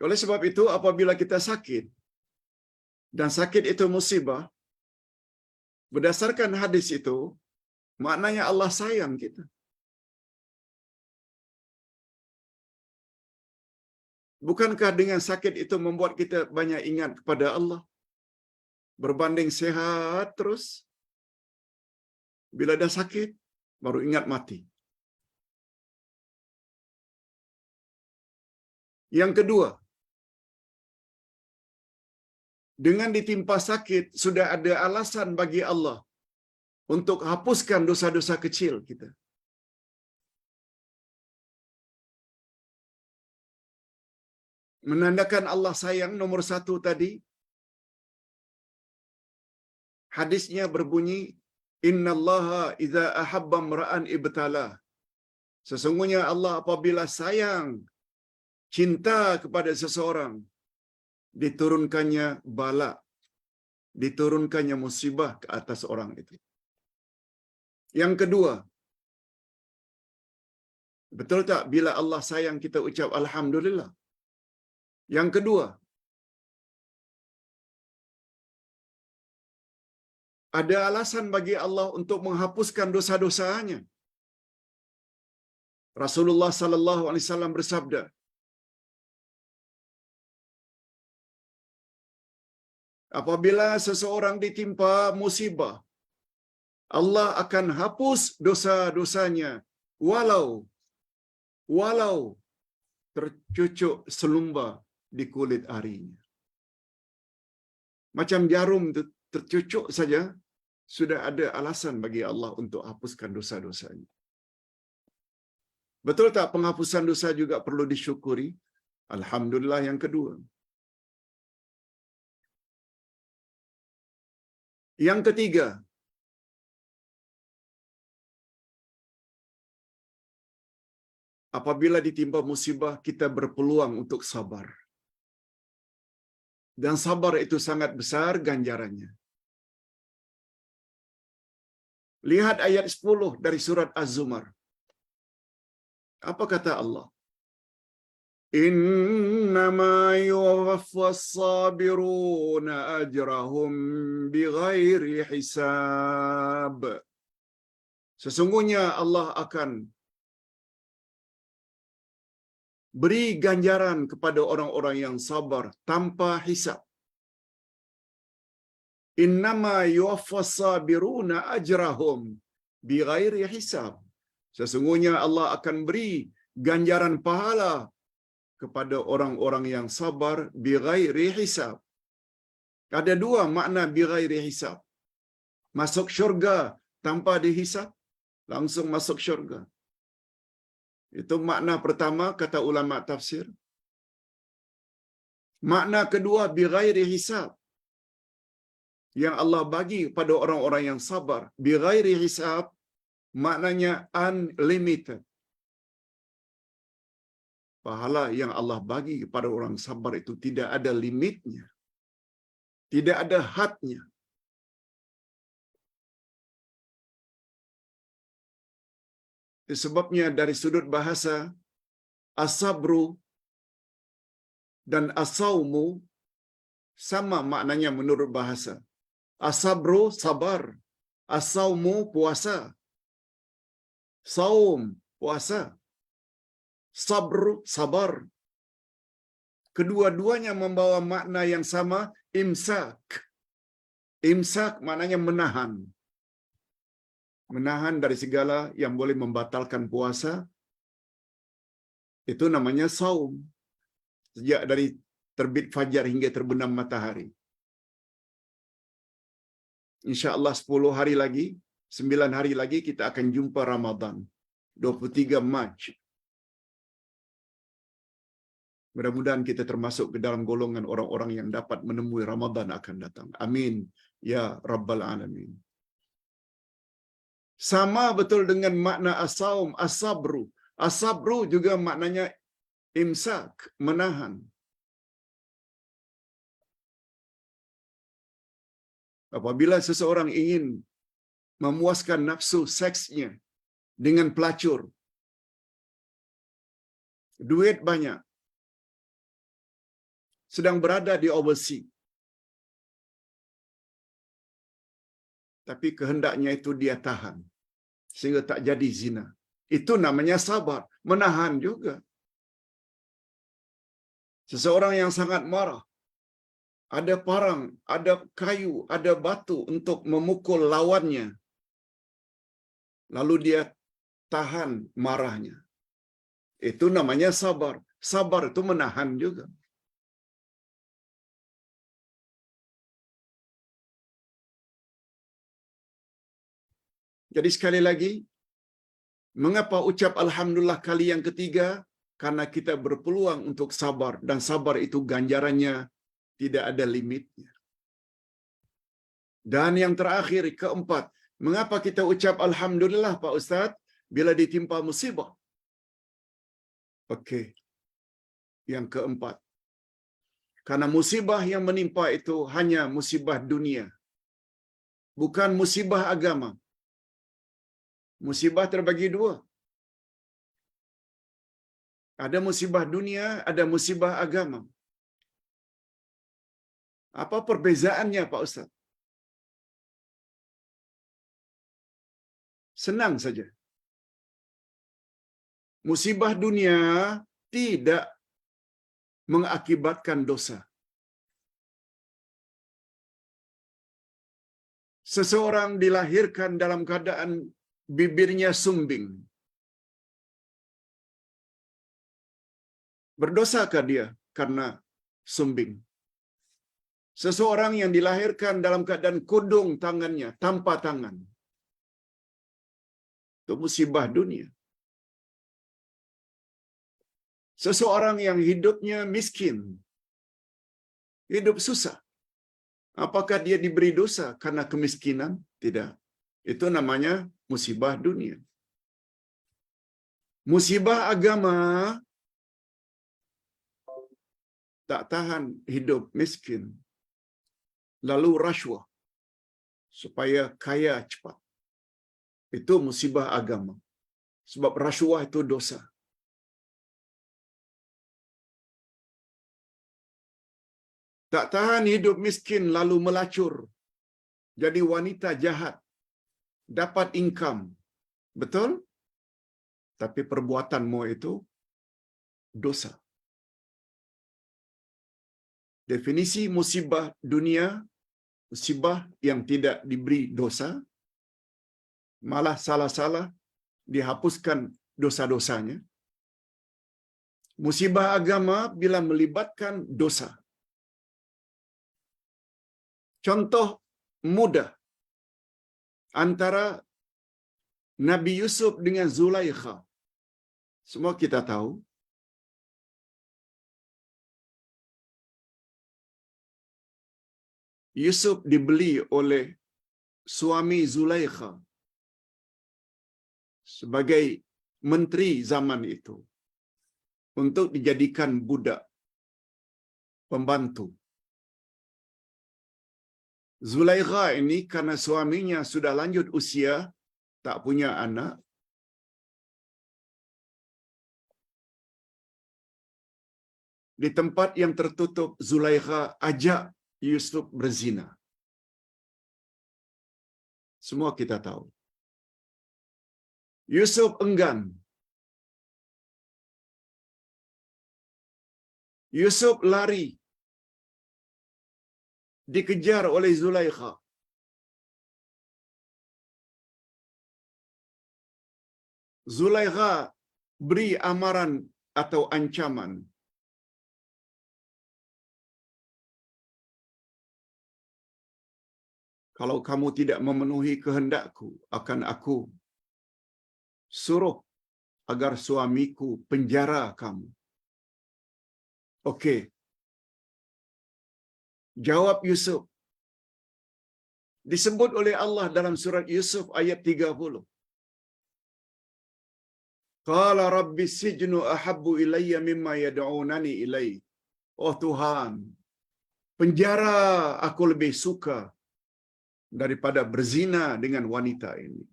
Oleh sebab itu, apabila kita sakit, dan sakit itu musibah, berdasarkan hadis itu, maknanya Allah sayang kita. Bukankah dengan sakit itu membuat kita banyak ingat kepada Allah? Berbanding sehat terus, bila dah sakit, baru ingat mati. Yang kedua, dengan ditimpa sakit, sudah ada alasan bagi Allah untuk hapuskan dosa-dosa kecil kita. Menandakan Allah sayang, nomor 1 tadi, hadisnya berbunyi, Innallaha idza ahabba imra'an ibtala. Sesungguhnya Allah apabila sayang, cinta kepada seseorang, diturunkannya bala, diturunkannya musibah ke atas orang itu. Yang kedua, betul tak bila Allah sayang kita ucap Alhamdulillah? Yang kedua, ada alasan bagi Allah untuk menghapuskan dosa-dosanya. Rasulullah sallallahu alaihi wasallam bersabda, apabila seseorang ditimpa musibah, Allah akan hapus dosa-dosanya walau tercucuk selumba di kulit arinya. Macam jarum tercucuk saja, sudah ada alasan bagi Allah untuk hapuskan dosa-dosanya. Betul tak penghapusan dosa juga perlu disyukuri? Alhamdulillah yang kedua. Yang ketiga, apabila ditimpa musibah, kita berpeluang untuk sabar. Dan sabar itu sangat besar ganjarannya. Lihat ayat 10 dari surat Az-Zumar. Apa kata Allah? Innama yuwaffas sabiruna ajrahum bighairi hisab. Sesungguhnya Allah akan beri ganjaran kepada orang-orang yang sabar tanpa hisab. Innama yuwaffas sabiruna ajrahum bighairi hisab. Sesungguhnya Allah akan beri ganjaran pahala kepada orang-orang yang sabar bighairi hisab. Ada dua makna bighairi hisab. Masuk syurga tanpa dihisab, langsung masuk syurga. Itu makna pertama kata ulama tafsir. Makna kedua bighairi hisab, yang Allah bagi pada orang-orang yang sabar bighairi hisab, maknanya unlimited. Pahala yang Allah bagi kepada orang sabar itu tidak ada limitnya, tidak ada hadnya. Sebabnya dari sudut bahasa, as-sabru dan as-saumu sama maknanya menurut bahasa. As-sabru sabar, as-saumu puasa, saum puasa, sabru sabar. Kedua-duanya membawa makna yang sama, imsak. Imsak maknanya menahan. Menahan dari segala yang boleh membatalkan puasa, itu namanya saum. Sejak dari terbit fajar hingga terbenam matahari. InsyaAllah 10 hari lagi, 9 hari lagi kita akan jumpa Ramadan. 23 Mac. Mudah-mudahan kita termasuk ke dalam golongan orang-orang yang dapat menemui Ramadan akan datang. Amin. Ya Rabbal Alamin. Sama betul dengan makna as-saum, as-sabru. As-sabru juga maknanya imsak, menahan. Apabila seseorang ingin memuaskan nafsu seksnya dengan pelacur, duit banyak, sedang berada di overseas, tapi kehendaknya itu dia tahan sehingga tak jadi zina. Itu namanya sabar, menahan juga. Seseorang yang sangat marah, ada parang, ada kayu, ada batu untuk memukul lawannya, lalu dia tahan marahnya. Itu namanya sabar. Sabar itu menahan juga. Jadi sekali lagi, mengapa ucap Alhamdulillah kali yang ketiga? Karena kita berpeluang untuk sabar, dan sabar itu ganjarannya tidak ada limitnya. Dan yang terakhir, keempat, mengapa kita ucap Alhamdulillah Pak Ustaz bila ditimpa musibah? Okey. Yang keempat, karena musibah yang menimpa itu hanya musibah dunia, bukan musibah agama. Musibah terbagi dua. Ada musibah dunia, ada musibah agama. Apa perbezaannya Pak Ustaz? Senang saja. Musibah dunia tidak mengakibatkan dosa. Seseorang dilahirkan dalam keadaan bibirnya sumbing. Berdosakah dia karena sumbing? Seseorang yang dilahirkan dalam keadaan kudung tangannya, tanpa tangan. Itu musibah dunia. Seseorang yang hidupnya miskin, hidup susah, apakah dia diberi dosa karena kemiskinan? Tidak. Itu namanya musibah dunia. Musibah agama, tak tahan hidup miskin, lalu rasuah supaya kaya cepat. Itu musibah agama. Sebab rasuah itu dosa. Tak tahan hidup miskin lalu melacur, jadi wanita jahat, dapat income. Betul? Tapi perbuatanmu itu dosa. Definisi musibah dunia, musibah yang tidak diberi dosa, malah salah-salah dihapuskan dosa-dosanya. Musibah agama bila melibatkan dosa. Contoh mudah antara Nabi Yusuf dengan Zulaikha. Semua kita tahu. Yusuf dibeli oleh suami Zulaikha sebagai menteri zaman itu untuk dijadikan budak pembantu. Zulaikha ini karena suaminya sudah lanjut usia, tak punya anak, di tempat yang tertutup Zulaikha ajak Yusuf berzina. Semua kita tahu. Yusuf enggan. Yusuf lari. Dikejar oleh Zulaikha. Zulaikha beri amaran atau ancaman. Kalau kamu tidak memenuhi kehendakku, akan aku suruh agar suamiku penjara kamu. Okey. Jawab Yusuf. Disebut oleh Allah dalam surat Yusuf ayat 30. Qala rabbi sijnu ahabbu ilayya mimma yad'unani ilai. Oh Tuhan, penjara aku lebih suka daripada berzina dengan wanita ini.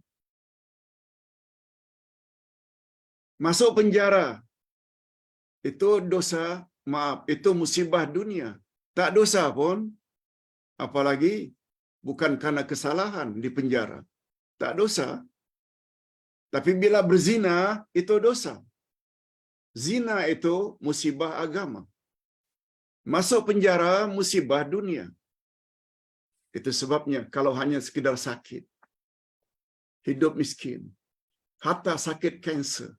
Masuk penjara itu dosa, maaf, itu musibah dunia. Tak dosa pun, apalagi bukan karena kesalahan di penjara. Tak dosa. Tapi bila berzina, itu dosa. Zina itu musibah agama. Masuk penjara, musibah dunia. Itu sebabnya kalau hanya sekedar sakit, hidup miskin, hatta sakit kanser,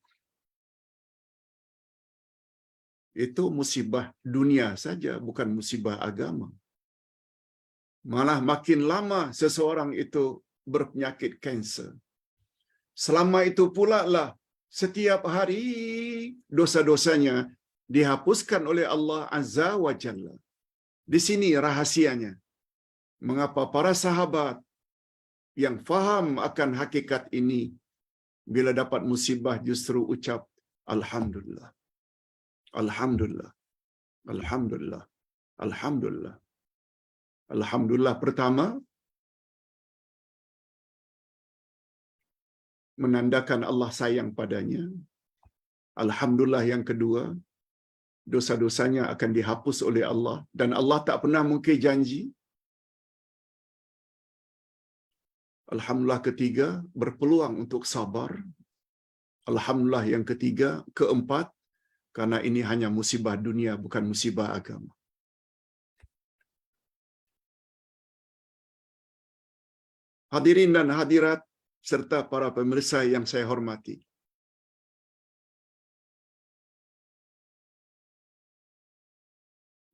itu musibah dunia saja, bukan musibah agama. Malah makin lama seseorang itu berpenyakit kanser, selama itu pula lah setiap hari dosa-dosanya dihapuskan oleh Allah Azza wa Jalla. Di sini rahasianya. Mengapa para sahabat yang faham akan hakikat ini bila dapat musibah justru ucap Alhamdulillah. Alhamdulillah. Alhamdulillah. Alhamdulillah. Alhamdulillah pertama, menandakan Allah sayang padanya. Alhamdulillah yang kedua, dosa-dosanya akan dihapus oleh Allah dan Allah tak pernah mungkir janji. Alhamdulillah ketiga, berpeluang untuk sabar. Alhamdulillah yang ketiga, keempat, karena ini hanya musibah dunia, bukan musibah agama. Hadirin dan hadirat serta para pemirsa yang saya hormati.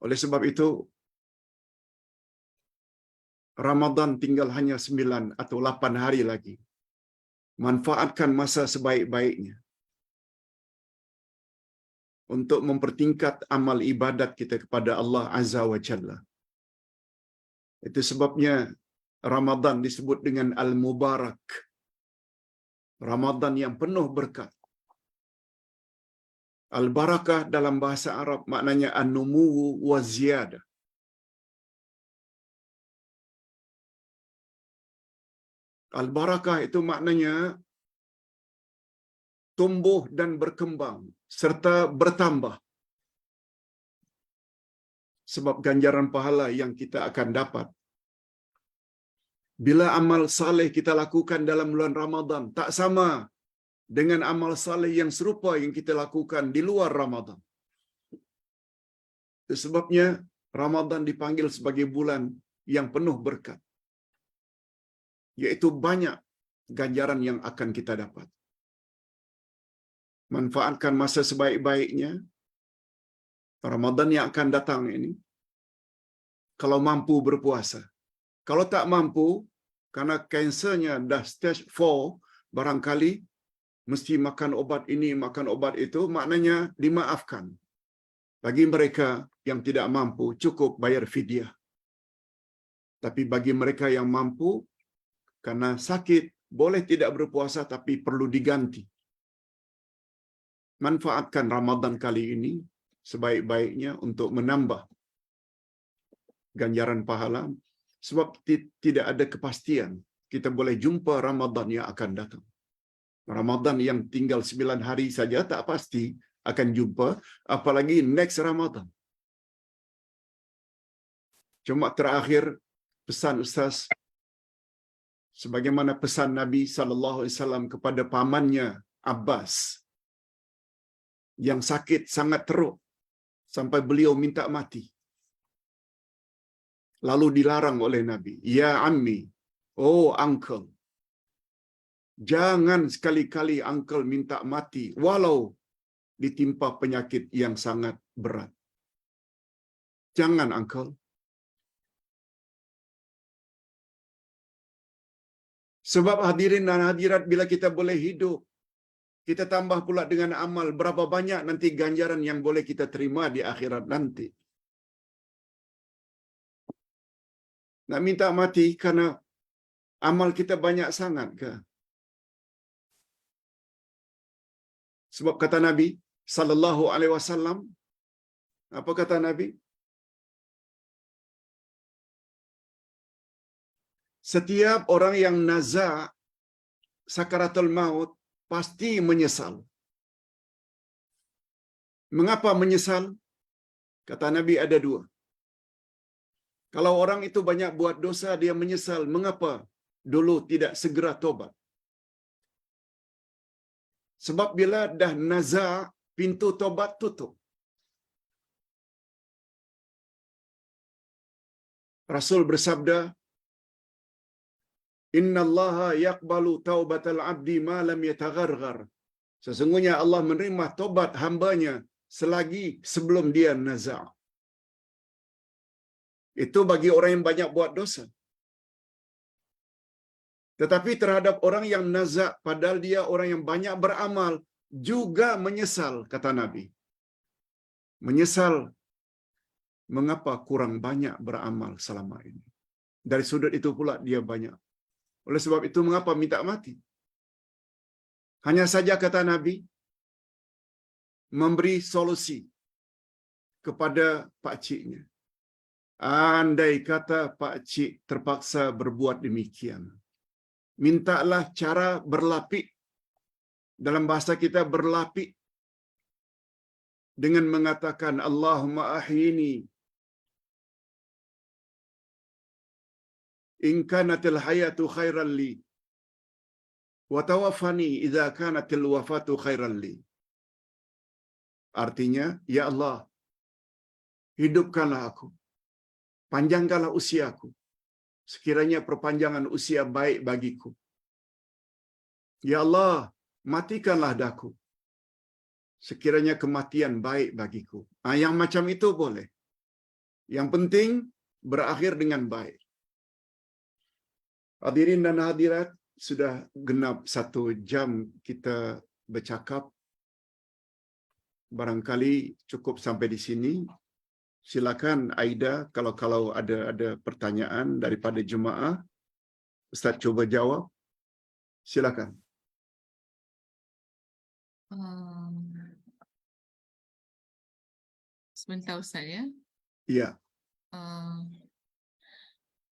Oleh sebab itu, Ramadan tinggal hanya 9 atau 8 hari lagi. Manfaatkan masa sebaik-baiknya. untuk mempertingkat amal ibadat kita kepada Allah Azza wa Jalla. Itu sebabnya Ramadan disebut dengan Al-Mubarak. Ramadan yang penuh berkat. Al-Barakah dalam bahasa Arab maknanya an-numuwu wa ziyadah. Al-Barakah itu maknanya tumbuh dan berkembang serta bertambah. Sebab ganjaran pahala yang kita akan dapat bila amal saleh kita lakukan dalam bulan Ramadan tak sama dengan amal saleh yang serupa yang kita lakukan di luar Ramadan. Itu sebabnya Ramadan dipanggil sebagai bulan yang penuh berkat, yaitu banyak ganjaran yang akan kita dapat. Manfaatkan masa sebaik-baiknya. Ramadan yang akan datang ini, kalau mampu berpuasa. Kalau tak mampu, karena kansernya dah stage 4, barangkali mesti makan obat ini, makan obat itu, maknanya dimaafkan. Bagi mereka yang tidak mampu, cukup bayar fidyah. Tapi bagi mereka yang mampu, karena sakit, boleh tidak berpuasa tapi perlu diganti. Manfaatkan Ramadan kali ini sebaik-baiknya untuk menambah ganjaran pahala, sebab tidak ada kepastian kita boleh jumpa Ramadan yang akan datang. Ramadan yang tinggal 9 hari saja tak pasti akan jumpa, apalagi next Ramadan. Cuma terakhir pesan Ustaz, sebagaimana pesan Nabi SAW kepada pamannya Abbas yang sakit sangat teruk sampai beliau minta mati. Lalu dilarang oleh Nabi, "Ya ammi, oh uncle, jangan sekali-kali uncle minta mati walau ditimpa penyakit yang sangat berat. Jangan uncle." Sebab hadirin dan hadirat, bila kita boleh hidup, kita tambah pula dengan amal, berapa banyak nanti ganjaran yang boleh kita terima di akhirat nanti. Nak minta mati karena amal kita banyak sangat ke? Sebab kata Nabi sallallahu alaihi wasallam, apa kata Nabi? Setiap orang yang naza sakaratul maut pasti menyesal. Mengapa menyesal? Kata Nabi ada dua. Kalau orang itu banyak buat dosa, dia menyesal. Mengapa dulu tidak segera tobat? Sebab bila dah naza, pintu tobat tutup. Rasul bersabda, "Inna Allaha yaqbalu taubatal abdi ma lam yatagharghar." Sesungguhnya Allah menerima tobat hambanya selagi sebelum dia naza. Itu bagi orang yang banyak buat dosa. Tetapi terhadap orang yang naza, padahal dia orang yang banyak beramal, juga menyesal, kata Nabi. Menyesal mengapa kurang banyak beramal selama ini. Dari sudut itu pula dia banyak. Oleh sebab itu mengapa minta mati? Hanya saja kata Nabi, memberi solusi kepada pakciknya. Andai kata pakcik terpaksa berbuat demikian, mintalah cara berlapik. Dalam bahasa kita berlapik dengan mengatakan, "Allahumma ahyini in kanatil hayatu khairan li wa tawaffani idza kanatil wafatu khairan li." Artinya, ya Allah, hidupkanlah aku, panjangkanlah usiaku, sekiranya perpanjangan usia baik bagiku. Ya Allah, matikanlah daku, sekiranya kematian baik bagiku. Yang macam itu boleh. Yang penting berakhir dengan baik. Hadirin dan hadirat, sudah genap 1 jam kita bercakap. barangkali cukup sampai di sini. Silakan Aida, kalau ada pertanyaan daripada jemaah, Ustaz cuba jawab. Silakan. Sebentar Ustaz ya. Ya, Uh,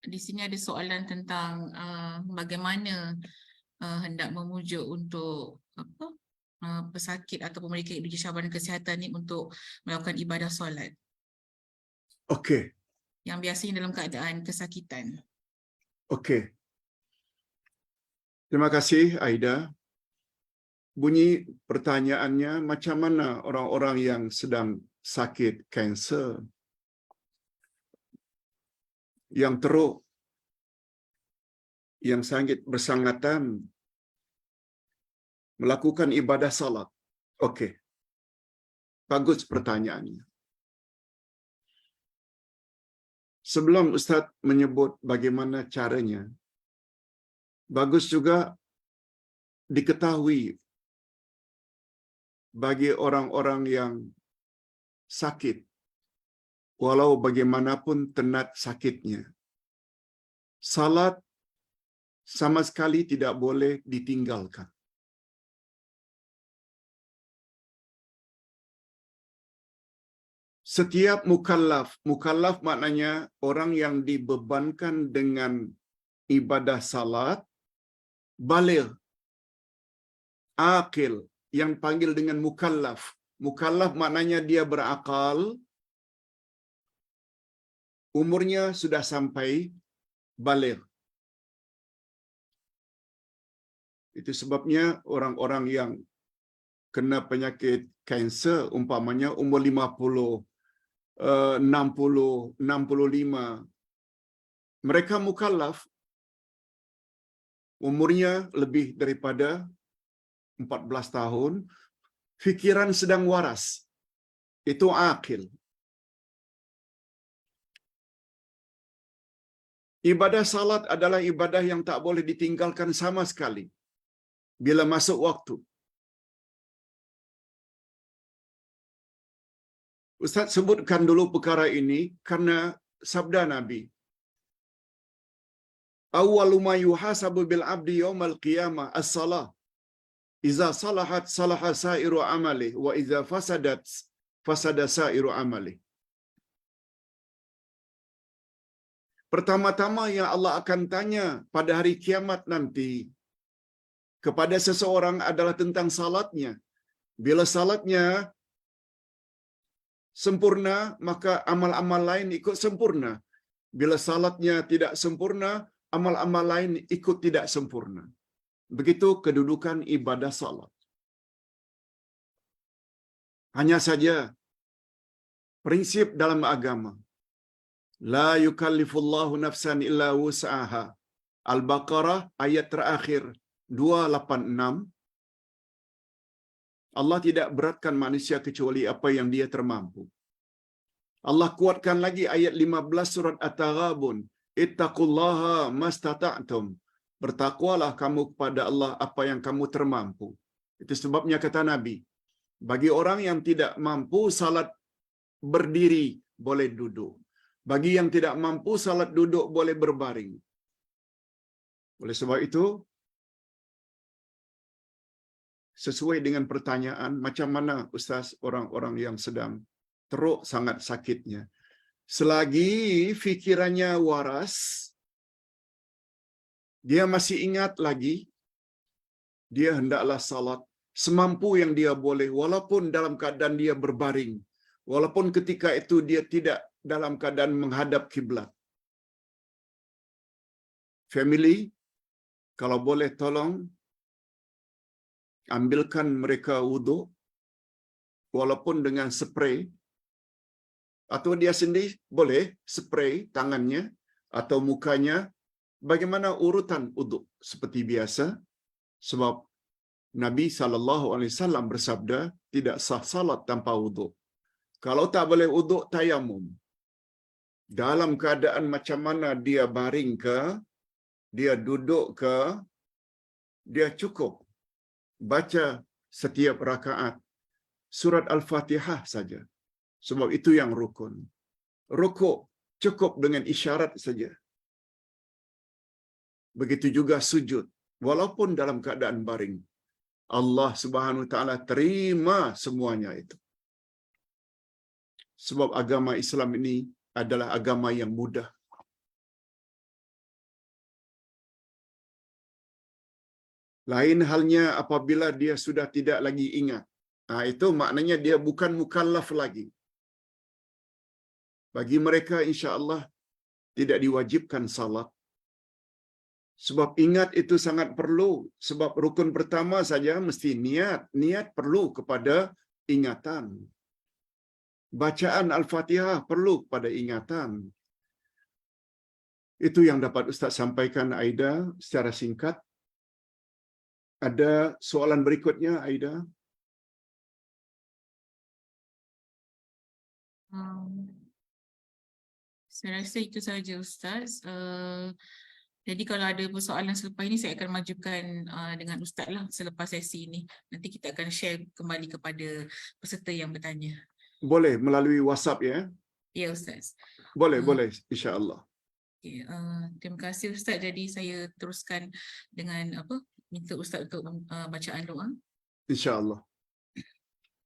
di sini ada soalan tentang bagaimana hendak memujuk untuk apa pesakit ataupun mereka yang berjaya cabaran kesihatan ni untuk melakukan ibadah solat okey. yang biasanya dalam keadaan kesakitan. Okey. Terima kasih Aida. Bunyi pertanyaannya, macam mana orang-orang yang sedang sakit kanser, yang teruk, yang sangat bersangatan melakukan ibadah salat? Okey. Bagus pertanyaannya. Sebelum Ustaz menyebut bagaimana caranya, bagus juga diketahui bagi orang-orang yang sakit, walau bagaimanapun tenat sakitnya, salat sama sekali tidak boleh ditinggalkan. Setiap mukallaf maknanya orang yang dibebankan dengan ibadah salat, baligh, akil, yang panggil dengan mukallaf. Mukallaf maknanya dia berakal, umurnya sudah sampai baligh. Itu sebabnya orang-orang yang kena penyakit kanser, umpamanya umur 50, 60, 65, mereka mukallaf, umurnya lebih daripada 14 tahun, fikiran sedang waras, itu akil. Ibadah salat adalah ibadah yang tak boleh ditinggalkan sama sekali bila masuk waktu. Ustaz sebutkan dulu perkara ini karena sabda Nabi. Awwalu ma yuhasabu bil abdi yaumal qiyamah as-salah. Iza salahat salaha sa'iru amali wa iza fasadat fasada sa'iru amali. Pertama-tama yang Allah akan tanya pada hari kiamat nanti kepada seseorang adalah tentang salatnya. Bila salatnya sempurna, maka amal-amal lain ikut sempurna. Bila salatnya tidak sempurna, amal-amal lain ikut tidak sempurna. Begitu kedudukan ibadah salat. Hanya saja prinsip dalam agama, la yukallifullahu nafsan illa wus'aha. Al-Baqarah ayat terakhir 286. Allah tidak beratkan manusia kecuali apa yang dia termampu. Allah kuatkan lagi ayat 15 surat At-Taghabun, ittaqullaha mastata'tum. Bertakwalah kamu kepada Allah apa yang kamu termampu. Itu sebabnya kata Nabi, bagi orang yang tidak mampu salat berdiri boleh duduk. Bagi yang tidak mampu salat duduk boleh berbaring. Oleh sebab itu, sesuai dengan pertanyaan, macam mana Ustaz orang-orang yang sedang teruk sangat sakitnya? Selagi fikirannya waras, dia masih ingat lagi, dia hendaklah salat semampu yang dia boleh, walaupun dalam keadaan dia berbaring, walaupun ketika itu dia tidak dalam keadaan menghadap kiblat. Family, kalau boleh tolong ambilkan mereka wuduk, walaupun dengan spray, atau dia sendiri boleh spray tangannya atau mukanya, bagaimana urutan wuduk seperti biasa, sebab Nabi SAW bersabda, tidak sah salat tanpa wuduk. Kalau tak boleh wuduk, tayamum. Dalam keadaan macam mana dia baring ke, dia duduk ke, dia cukup baca setiap rakaat surat Al-Fatihah saja. Sebab itu yang rukun. Rukuk cukup dengan isyarat saja. Begitu juga sujud, walaupun dalam keadaan baring. Allah Subhanahu wa taala terima semuanya itu. Sebab agama Islam ini adalah agama yang mudah. Lain halnya apabila dia sudah tidak lagi ingat. Itu maknanya dia bukan mukallaf lagi. Bagi mereka insya-Allah tidak diwajibkan salat. Sebab ingat itu sangat perlu. Sebab rukun pertama saja mesti niat. Niat perlu kepada ingatan. Bacaan Al-Fatihah perlu kepada ingatan. Itu yang dapat Ustaz sampaikan, Aida, secara singkat. Ada soalan berikutnya, Aida? Saya rasa itu saja Ustaz. Jadi kalau ada persoalan selepas ini, saya akan majukan dengan Ustaz lah selepas sesi ini. Nanti kita akan share kembali kepada peserta yang bertanya. Boleh melalui WhatsApp ya? Ya Ustaz. Boleh, boleh, insya-Allah. Okay, terima kasih Ustaz. Jadi saya teruskan dengan minta Ustaz untuk bacaan doa. Insya-Allah.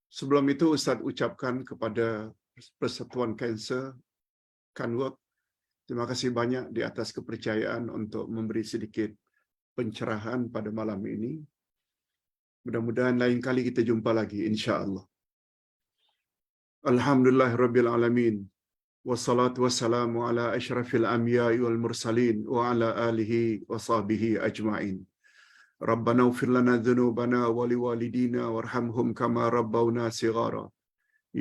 Sebelum itu Ustaz ucapkan kepada Persatuan Kanser Kanwek, terima kasih banyak di atas kepercayaan untuk memberi sedikit pencerahan pada malam ini. Mudah-mudahan lain kali kita jumpa lagi, insya-Allah. Alhamdulillahirabbil alamin. Wassalatu wassalamu ala asyrafil anbiya'i wal mursalin wa ala alihi wa sahbihi ajma'in. Rabbana ighfir lana dzunubana wa liwalidina warhamhum kama rabbawna shighara.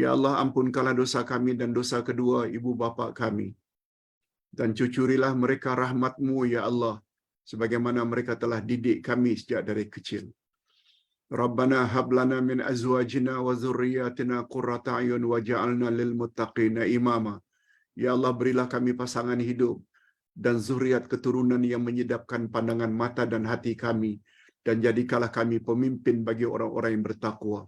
Ya Allah, ampunkanlah dosa kami dan dosa kedua ibu bapa kami. Dan cucurilah mereka rahmat-Mu ya Allah, sebagaimana mereka telah didik kami sejak dari kecil. Rabbana hab lana min azwajina wa dzurriyyatina qurrata a'yun waj'alna lil muttaqina imama. Ya Allah, berilah kami pasangan hidup dan zuriat keturunan yang menyedapkan pandangan mata dan hati kami, dan jadikanlah kami pemimpin bagi orang-orang yang bertakwa.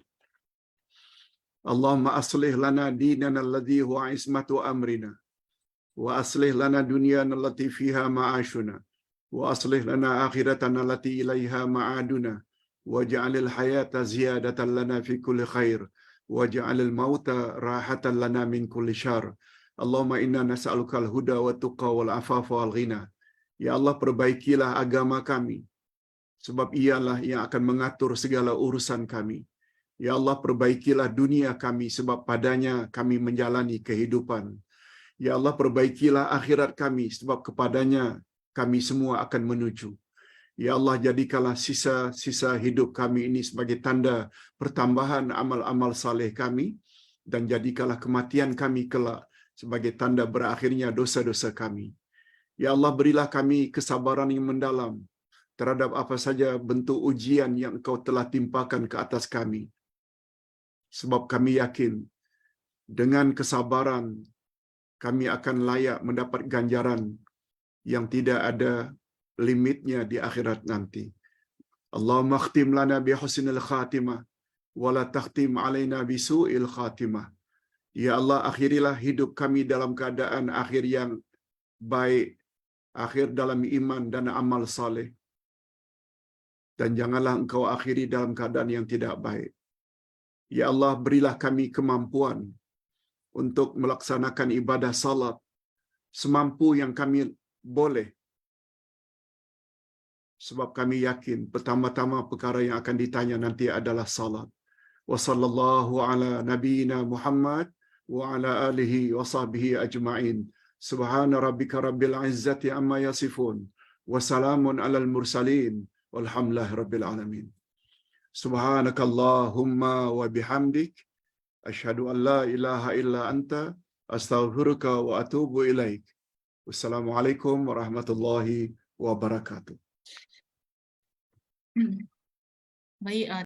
Allahumma aslih lana dinana alladhi huwa ismatu amrina, wa aslih lana dunyana allati fiha ma'ashuna, wa aslih lana akhiratana allati ilaiha ma'aduna, waj'alil hayata ziyadatan lana fi kulli khair, waj'alil mauta rahatan lana min kulli syarr. Allahumma inna nas'alukal huda wa tuqa wal afafa wal ghina. Ya Allah, perbaikilah agama kami, sebab ialah yang akan mengatur segala urusan kami. Ya Allah, perbaikilah dunia kami, sebab padanya kami menjalani kehidupan. Ya Allah, perbaikilah akhirat kami, sebab kepadanya kami semua akan menuju. Ya Allah, jadikanlah sisa-sisa hidup kami ini sebagai tanda pertambahan amal-amal saleh kami, dan jadikanlah kematian kami kelak sebagai tanda berakhirnya dosa-dosa kami. Ya Allah, berilah kami kesabaran yang mendalam terhadap apa saja bentuk ujian yang Engkau telah timpakan ke atas kami. Sebab kami yakin dengan kesabaran kami akan layak mendapat ganjaran yang tidak ada limitnya di akhirat nanti. Allahumma khtim lana bi husnil khatimah wa la takhtim alaina bi su'il khatimah. Ya Allah, akhirilah hidup kami dalam keadaan akhir yang baik, akhir dalam iman dan amal saleh. Dan janganlah Engkau akhiri dalam keadaan yang tidak baik. Ya Allah, berilah kami kemampuan untuk melaksanakan ibadah salat semampu yang kami boleh. Sebab kami yakin pertama-tama perkara yang akan ditanya nanti adalah salat. Wa sallallahu ala nabiyyina Muhammad wa ala alihi wa sahbihi ajma'in. Subhana rabbika rabbil izzati amma yasifun. Wa salamun alal mursalin. Walhamdulillahi rabbil alamin. Subhanakallahumma wa bihamdik. Asyhadu an la ilaha illa anta. Astaghfiruka wa atubu ilaik. Wassalamualaikum warahmatullahi wabarakatuh. Baik,